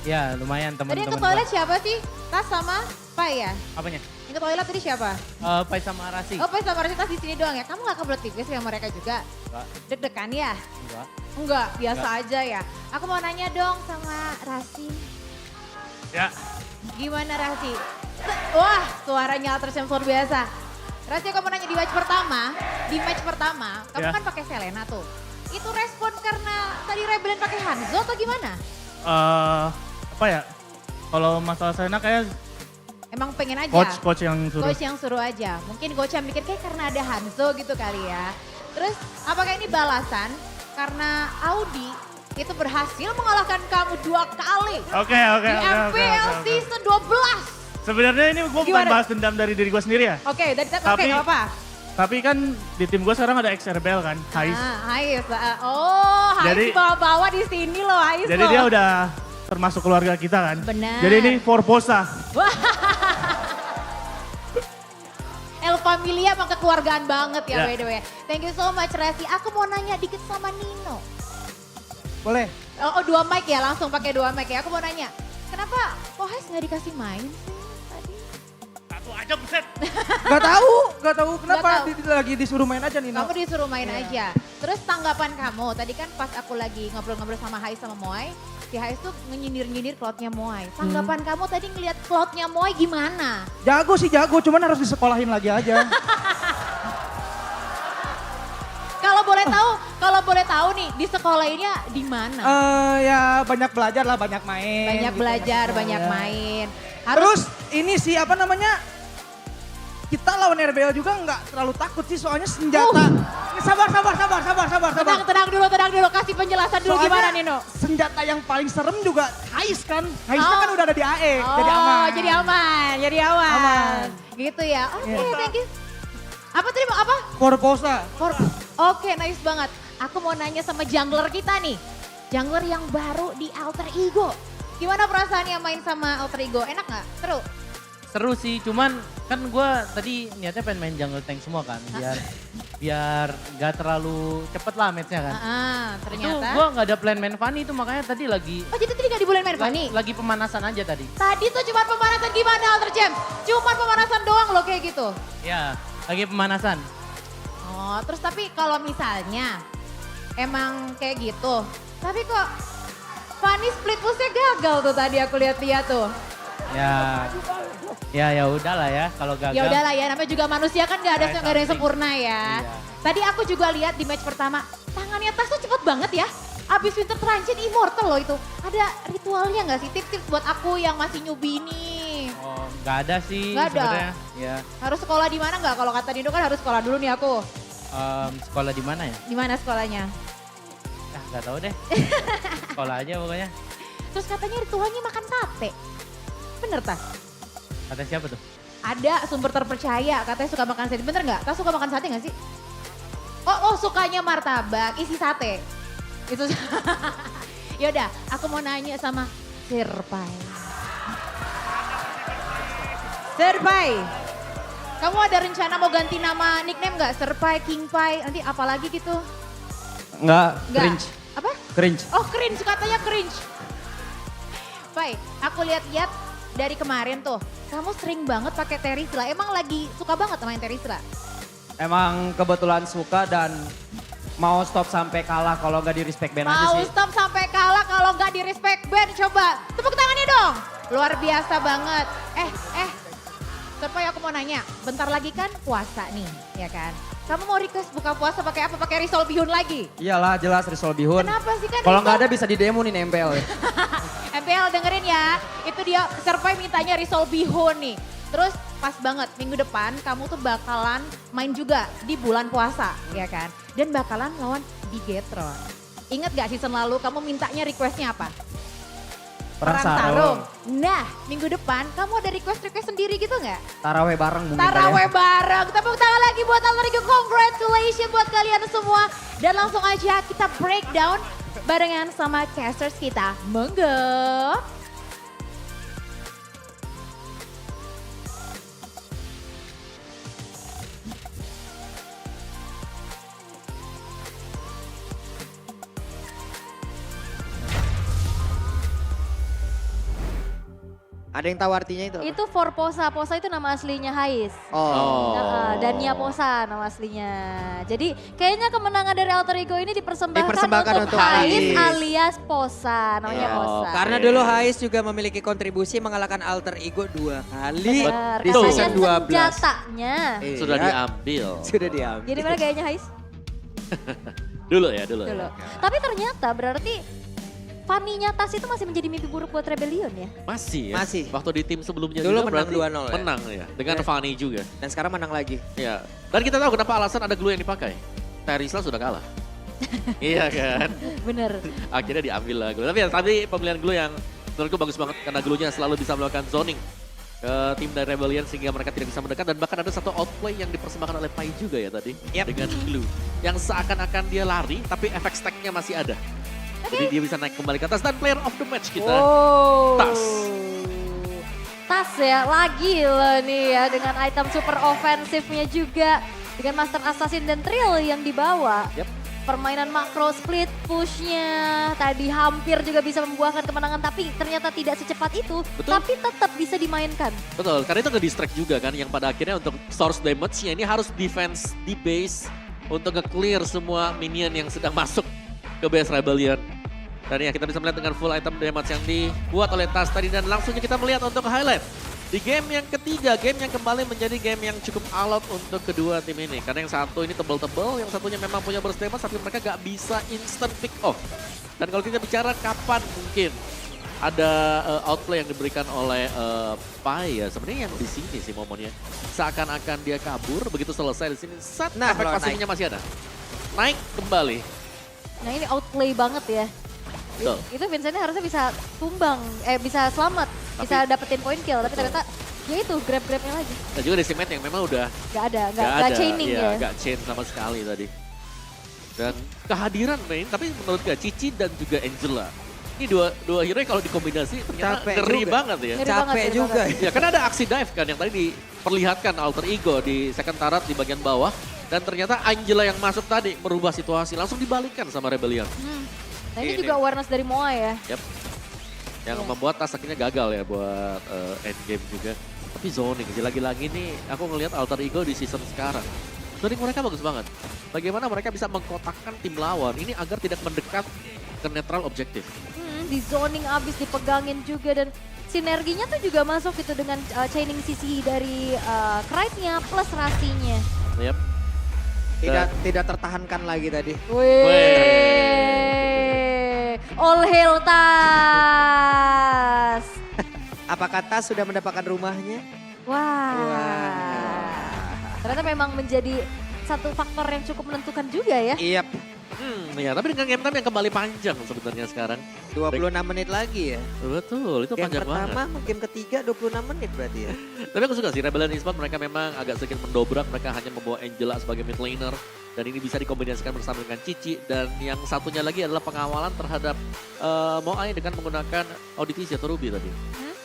Speaker 4: Ya lumayan
Speaker 1: Tadi yang
Speaker 4: teman-teman.
Speaker 1: ke toilet siapa sih? Tas sama Pai ya?
Speaker 4: Apanya?
Speaker 1: Yang ke toilet tadi siapa?
Speaker 4: Pai sama Rasi.
Speaker 1: Oh Pai sama Rasi tas di sini doang ya? Kamu gak kebelet tipis sama mereka juga?
Speaker 4: Enggak,
Speaker 1: Deg-degan ya?
Speaker 4: enggak.
Speaker 1: Enggak, biasa aja ya. Aku mau nanya dong sama Rasi.
Speaker 4: Ya.
Speaker 1: Gimana Rasi? Wah, suaranya Ultrachamp luar biasa. Rasi, aku mau nanya di match pertama, kamu
Speaker 4: Ya.
Speaker 1: kan pakai Selena tuh. Itu respon karena tadi Rebellion pakai Hanzo atau gimana?
Speaker 4: Apa ya? Kalau masalah Serena kayak
Speaker 1: Emang pengen aja?
Speaker 4: coach yang suruh.
Speaker 1: Coach yang suruh aja. Mungkin coach yang mikir kayak karena ada Hanzo gitu kali ya. Terus apakah ini balasan karena Audi itu berhasil mengalahkan kamu 2 kali
Speaker 4: Oke.
Speaker 1: di MPL season 12?
Speaker 4: Sebenarnya ini gue bukan
Speaker 1: Gimana?
Speaker 4: bahas dendam dari diri gue sendiri ya.
Speaker 1: Oke, dari oke
Speaker 4: Tapi-
Speaker 1: gak apa-apa.
Speaker 4: Tapi kan di tim gue sekarang ada XRBL kan, Hais.
Speaker 1: Hais. Hais
Speaker 4: Jadi-
Speaker 1: bawa-bawa di sini loh, Hais
Speaker 4: Jadi
Speaker 1: loh.
Speaker 4: dia udah termasuk keluarga kita kan.
Speaker 1: Benar.
Speaker 4: Jadi ini Forposa.
Speaker 1: El Familia emang kekeluargaan banget ya,
Speaker 4: Ya.
Speaker 1: by the way. Thank you so much, Resi. Aku mau nanya dikit sama Nino.
Speaker 5: Boleh.
Speaker 1: Oh, 2 mic ya, langsung pakai 2 mic ya. Aku mau nanya, kenapa Hais nggak dikasih main sih tadi?
Speaker 4: Satu aja buset.
Speaker 5: Gak tahu kenapa
Speaker 1: Nggak tahu.
Speaker 5: lagi disuruh main aja Nino.
Speaker 1: Kamu disuruh main
Speaker 5: Iya.
Speaker 1: aja. Terus tanggapan kamu, tadi kan pas aku lagi ngobrol-ngobrol sama Hais sama Moai, si Hais tuh nyindir-nyindir cloud-nya Moai. Tanggapan kamu tadi ngeliat cloud-nya Moai gimana?
Speaker 5: Jago sih jago, cuman harus disekolahin lagi aja.
Speaker 1: Kalau boleh tahu nih, di sekolahinnya di mana?
Speaker 5: Ya banyak belajar lah, banyak main.
Speaker 1: Banyak
Speaker 5: gitu,
Speaker 1: belajar,
Speaker 5: maksudnya.
Speaker 1: banyak main.
Speaker 5: Terus ini sih apa namanya, kita lawan RBL juga nggak terlalu takut sih soalnya senjata. Sabar.
Speaker 1: Tenang dulu, kasih penjelasan dulu
Speaker 5: Soalnya
Speaker 1: gimana Nino?
Speaker 5: senjata yang paling serem juga Hais kan. Haisnya
Speaker 1: Oh.
Speaker 5: kan udah ada di AE,
Speaker 1: Oh,
Speaker 5: jadi aman.
Speaker 1: jadi aman.
Speaker 5: Aman.
Speaker 1: Gitu ya. Oke,
Speaker 5: Iya.
Speaker 1: thank you. Apa tadi mau apa?
Speaker 5: Forposa.
Speaker 1: Oke, nice banget. Aku mau nanya sama jungler kita nih. Jungler yang baru di Alter Ego. Gimana perasaannya main sama Alter Ego? Enak nggak? Seru?
Speaker 4: Seru sih, cuman kan gue tadi niatnya pengen main jungle tank semua kan. Biar gak terlalu cepet lah matchnya kan. Itu
Speaker 1: Ternyata.
Speaker 4: gue gak ada plan main Fanny itu makanya tadi lagi
Speaker 1: Oh, jadi tadi nggak dibolehin main Fanny?
Speaker 4: lagi pemanasan aja tadi.
Speaker 1: Tadi tuh cuma pemanasan gimana Alter Champ? Cuma pemanasan doang loh kayak gitu.
Speaker 4: Ya, lagi pemanasan.
Speaker 1: Oh, terus tapi kalau misalnya emang kayak gitu, tapi kok Fanny split pushnya gagal tuh tadi aku lihat-lihat tuh.
Speaker 4: Ya udahlah ya kalau gagal.
Speaker 1: Ya udahlah ya, namanya juga manusia kan gak ada yang
Speaker 4: something.
Speaker 1: sempurna ya.
Speaker 4: Iya.
Speaker 1: Tadi aku juga lihat di match pertama, tangannya Tas tuh cepet banget ya. Abis Winter Transit Immortal loh itu. Ada ritualnya gak sih? Tips-tips buat aku yang masih newbie nih.
Speaker 4: Oh, nggak ada sih
Speaker 1: Nggak ada?
Speaker 4: sebenarnya. Ya,
Speaker 1: Harus sekolah di mana nggak? Kalau kata Dindo kan harus sekolah dulu nih aku.
Speaker 4: sekolah di mana ya?
Speaker 1: Di mana sekolahnya?
Speaker 4: Nggak tahu deh. Sekolah aja pokoknya.
Speaker 1: Terus katanya ritualnya makan sate. Bener Tas?
Speaker 4: Kata siapa tuh?
Speaker 1: Ada sumber terpercaya katanya suka makan sate. Bener nggak? Tas suka makan sate nggak sih? Oh sukanya martabak isi sate. Itu. Yaudah, aku mau nanya sama Sirpai. Sirpai, kamu ada rencana mau ganti nama nickname nggak? Sirpai, Kingpai, nanti apa lagi gitu?
Speaker 3: Enggak,
Speaker 1: Nggak?
Speaker 3: cringe.
Speaker 1: Apa?
Speaker 3: Cringe.
Speaker 1: Oh cringe, katanya cringe. Pai, aku lihat-lihat dari kemarin tuh, kamu sering banget pakai Terisla. Emang lagi suka banget main Terisla?
Speaker 3: Emang kebetulan suka dan mau stop sampai kalah kalau nggak di respect band aja
Speaker 1: Mau
Speaker 3: sih.
Speaker 1: stop sampai kalah kalau nggak di respect band, coba tepuk tangannya dong. Luar biasa banget. Serpai aku mau nanya, bentar lagi kan puasa nih, ya kan? Kamu mau request buka puasa pakai apa? Pakai risol bihun lagi?
Speaker 3: Iyalah jelas Risol Bihun.
Speaker 1: Kenapa sih kan?
Speaker 3: Kalau nggak
Speaker 1: risol-
Speaker 3: ada bisa di demo nih nempel.
Speaker 1: MPL dengerin ya, itu dia Serpai mintanya risol bihun nih. Terus pas banget minggu depan kamu tuh bakalan main juga di bulan puasa, ya kan? Dan bakalan lawan Bigetron.
Speaker 6: Ingat gak season lalu kamu mintanya requestnya apa?
Speaker 5: Perang sarung.
Speaker 6: Nah, minggu depan kamu ada request-request sendiri gitu nggak?
Speaker 5: Taraweh bareng mungkin.
Speaker 6: Taraweh bareng. Tepuk tangan lagi buat Alter Ego. Congratulations buat kalian semua. Dan langsung aja kita breakdown barengan sama casters kita. Monggo.
Speaker 3: Ada yang tahu artinya itu? apa?
Speaker 1: Itu Forposa, Posa itu nama aslinya Hais.
Speaker 3: Oh.
Speaker 1: Dania Posa nama aslinya. Jadi kayaknya kemenangan dari Alter Ego ini dipersembahkan
Speaker 3: Dipersembahkan untuk
Speaker 1: Hais
Speaker 3: Hais.
Speaker 1: alias Posa, namanya
Speaker 3: Oh,
Speaker 1: Posa.
Speaker 3: karena dulu Hais juga memiliki kontribusi mengalahkan Alter Ego 2 kali
Speaker 1: Benar,
Speaker 3: di
Speaker 1: katanya
Speaker 3: season 12.
Speaker 1: senjatanya.
Speaker 3: Iya,
Speaker 2: Sudah diambil.
Speaker 3: Sudah diambil.
Speaker 1: Jadi mana gayanya Hais?
Speaker 2: Dulu ya, dulu.
Speaker 1: Dulu.
Speaker 2: Ya.
Speaker 1: Tapi ternyata berarti Fanny-nya Tas itu masih menjadi mimpi buruk buat Rebellion ya?
Speaker 2: Masih ya.
Speaker 3: Masih.
Speaker 2: Waktu di tim sebelumnya
Speaker 3: Dulu
Speaker 2: juga
Speaker 3: menang
Speaker 2: berarti
Speaker 3: 2-0 ya.
Speaker 2: menang ya. Dengan
Speaker 3: Ya.
Speaker 2: Fanny juga.
Speaker 3: Dan sekarang menang lagi.
Speaker 2: Ya. Dan kita tahu kenapa alasan ada glue yang dipakai. Terisla sudah kalah. Iya kan?
Speaker 1: Bener.
Speaker 2: Akhirnya diambil lah glue. Tapi ya tadi pemilihan glue yang menurutku bagus banget. Karena glue-nya selalu bisa melakukan zoning ke tim dari Rebellion sehingga mereka tidak bisa mendekat. Dan bahkan ada satu outplay yang dipersembahkan oleh Pai juga ya tadi.
Speaker 3: Yap.
Speaker 2: Dengan glue. Yang seakan-akan dia lari tapi efek stack-nya masih ada. Jadi dia bisa naik kembali ke atas dan player of the match kita.
Speaker 1: Wow.
Speaker 2: Tas.
Speaker 1: Tas ya, lagi loh nih ya dengan item super ofensifnya juga. Dengan Master Assassin dan Trill yang dibawa.
Speaker 2: Yap.
Speaker 1: Permainan makro split pushnya tadi hampir juga bisa membuahkan kemenangan tapi ternyata tidak secepat itu.
Speaker 2: Betul.
Speaker 1: Tapi tetap bisa dimainkan.
Speaker 2: Betul, karena itu nge-distract juga kan yang pada akhirnya untuk source damage-nya ini harus defense di base untuk nge-clear semua minion yang sedang masuk ke base Rebellion. Dan ya kita bisa melihat dengan full item damage yang dibuat oleh Tas tadi dan langsungnya kita melihat untuk highlight. Di game yang ketiga, game yang kembali menjadi game yang cukup alot untuk kedua tim ini. Karena yang satu ini tebel-tebel, yang satunya memang punya burst damage tapi mereka gak bisa instant pick off. Dan kalau kita bicara kapan mungkin ada outplay yang diberikan oleh Pai ya. Sebenarnya yang di sini sih momennya. Seakan-akan dia kabur, begitu selesai di sini, set
Speaker 3: Nah,
Speaker 2: efek
Speaker 3: kalau
Speaker 2: pasifnya masih ada. Naik kembali.
Speaker 1: Nah ini outplay banget ya.
Speaker 2: Betul.
Speaker 1: Itu Vincentnya harusnya bisa tumbang, bisa selamat, bisa dapetin point kill. Tapi ternyata ya itu grab-grabnya lagi.
Speaker 2: Dan juga decimat yang memang udah
Speaker 1: Gak ada,
Speaker 2: gak
Speaker 1: gak chaining
Speaker 2: iya,
Speaker 1: ya.
Speaker 2: gak chain sama sekali tadi. Dan kehadiran Rain, tapi menurut gue Cici dan juga Angela. Ini dua hero yang kalau dikombinasi ternyata
Speaker 3: Capek
Speaker 2: ngeri
Speaker 3: juga.
Speaker 2: banget ya.
Speaker 1: Ngeri
Speaker 3: Capek
Speaker 1: banget, ngeri
Speaker 3: juga.
Speaker 1: banget.
Speaker 2: Ya kan ada aksi dive kan yang tadi diperlihatkan Alter Ego di second turret di bagian bawah. Dan ternyata Angela yang masuk tadi merubah situasi, langsung dibalikkan sama Rebellion.
Speaker 1: Nah ini
Speaker 2: Ini.
Speaker 1: juga awareness dari Moa ya.
Speaker 2: Yep. Yang
Speaker 1: Iya.
Speaker 2: membuat Tas akhirnya gagal ya buat endgame juga. Tapi zoning, lagi-lagi nih aku ngelihat Alter Ego di season sekarang. Zoning mereka bagus banget. Bagaimana mereka bisa mengkotakkan tim lawan ini agar tidak mendekat ke netral objektif.
Speaker 1: Di zoning abis dipegangin juga dan sinerginya tuh juga masuk gitu dengan chaining sisi dari Krite-nya plus Rasinya.
Speaker 2: Yep.
Speaker 3: Tidak tertahankan lagi tadi.
Speaker 1: Wih, all hail Tas.
Speaker 3: Apakah Tas sudah mendapatkan rumahnya?
Speaker 1: Wah. Ternyata memang menjadi satu faktor yang cukup menentukan juga ya.
Speaker 3: Iya,
Speaker 2: Ya, tapi dengan game time yang kembali panjang sebenarnya sekarang.
Speaker 3: 26 menit lagi ya.
Speaker 2: Betul, itu
Speaker 3: Game
Speaker 2: panjang
Speaker 3: pertama,
Speaker 2: banget.
Speaker 3: game ketiga 26 menit berarti ya.
Speaker 2: Tapi aku suka sih, Rebellion Esports mereka memang agak sedikit mendobrak. Mereka hanya membawa Angela sebagai mid laner. Dan ini bisa dikombinasikan bersama dengan Cici. Dan yang satunya lagi adalah pengawalan terhadap Moai dengan menggunakan Auditisi atau Ruby tadi.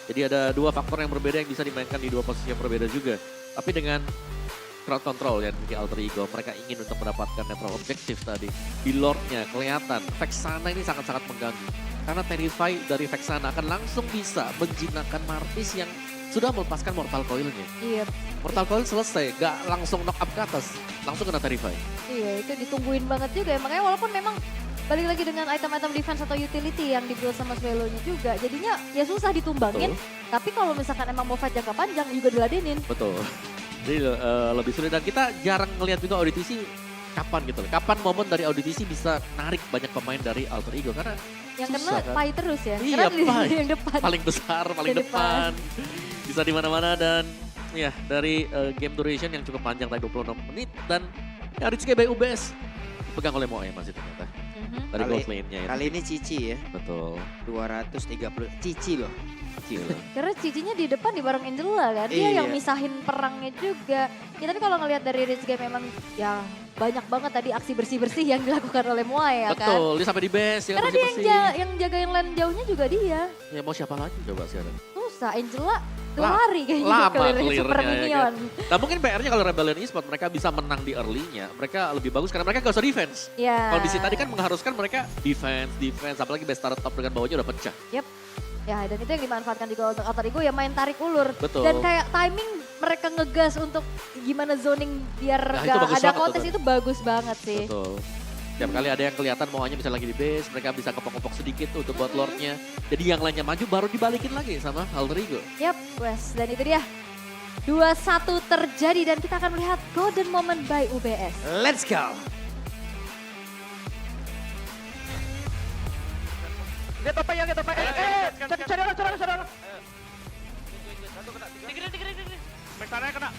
Speaker 2: Jadi ada dua faktor yang berbeda yang bisa dimainkan di dua posisi yang berbeda juga. Tapi dengan crowd control ya di Alter Ego, mereka ingin untuk mendapatkan netral objektif tadi. Di Lordnya kelihatan, Vexana ini sangat-sangat mengganggu. Karena Terrify dari Vexana akan langsung bisa menjinakkan Martis yang sudah melepaskan Mortal Coil-nya.
Speaker 1: Iya,
Speaker 2: Mortal Coil selesai, gak langsung knock up ke atas, langsung kena Terrify.
Speaker 1: iya itu ditungguin banget juga ya. Makanya walaupun memang balik lagi dengan item-item defense atau utility yang dibuild sama Svelonya juga. Jadinya ya susah ditumbangin.
Speaker 2: Betul.
Speaker 1: Tapi kalau misalkan emang mau fight jangka panjang juga diladenin.
Speaker 2: Betul. Jadi lebih sulit dan kita jarang ngelihat juga auditisi kapan gitu loh. Kapan momen dari auditisi bisa narik banyak pemain dari Alter Ego karena
Speaker 1: Yang kena
Speaker 2: susah kan.
Speaker 1: Pai terus ya.
Speaker 2: Iya,
Speaker 1: Karena
Speaker 2: Pai.
Speaker 1: di yang depan.
Speaker 2: Paling besar, paling
Speaker 1: Di depan.
Speaker 2: depan. Bisa di mana-mana dan ya dari game duration yang cukup panjang tadi 26 menit dan ya Ritsuke by UBS dipegang oleh Moe masih ternyata. dari gold lane-nya.
Speaker 3: Kali ini Cici ya,
Speaker 2: Betul.
Speaker 3: 230. Cici loh.
Speaker 2: Gila.
Speaker 1: Karena Cici-nya di depan di bareng Angela kan. Dia
Speaker 3: Iya.
Speaker 1: yang misahin perangnya juga. Ya tapi kalau ngelihat dari Rich Game memang ya banyak banget tadi aksi bersih-bersih yang dilakukan oleh Moai ya kan.
Speaker 2: Betul, dia sampai di base ya
Speaker 1: Karena dia
Speaker 2: bersih-bersih.
Speaker 1: yang jagain lane jauhnya juga dia.
Speaker 2: Ya mau siapa lagi coba sekarang?
Speaker 1: Susah, Angela lari kayaknya
Speaker 2: Lama
Speaker 1: clear-nya super
Speaker 2: clear-nya ya
Speaker 1: minion.
Speaker 2: kan. Nah mungkin PR-nya kalau Rebellion Esports mereka bisa menang di early-nya. Mereka lebih bagus karena mereka gak usah defense.
Speaker 1: Ya.
Speaker 2: Kondisi tadi kan mengharuskan mereka defense. Apalagi base start top dengan bawahnya udah pecah.
Speaker 1: Yep. Ya dan itu yang dimanfaatkan di Gold Alter Ego ya main tarik ulur.
Speaker 2: Betul.
Speaker 1: Dan kayak timing mereka ngegas untuk gimana zoning biar
Speaker 2: Nah, itu
Speaker 1: gak
Speaker 2: bagus
Speaker 1: ada
Speaker 2: banget tuh,
Speaker 1: kontes
Speaker 2: Tan.
Speaker 1: itu bagus banget sih.
Speaker 2: Betul. Tiap kali ada yang kelihatan maunya bisa lagi di base, mereka bisa kepok-kepok sedikit untuk buat lordnya. Jadi yang lainnya maju baru dibalikin lagi sama Alter Ego.
Speaker 1: Yap, Wes. Dan itu dia. 2-1 terjadi dan kita akan melihat golden moment by UBS.
Speaker 3: Let's go.
Speaker 5: Lihat apa ya, lihat apa ya. Cari orang.
Speaker 7: Backstana kena.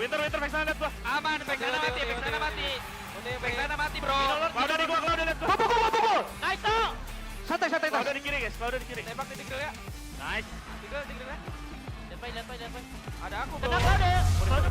Speaker 7: Winter backstana lihat gua. Aman, backstana mati bro. Cloud di gua, Cloud lihat gua. Pukul. Nice tuh.
Speaker 5: Santai.
Speaker 7: Cloud di kiri guys, Cloud di kiri. Tembak di grill ya. Nice. Grill ya. Lihat, Ada aku bro. Kenapa ada? Cloud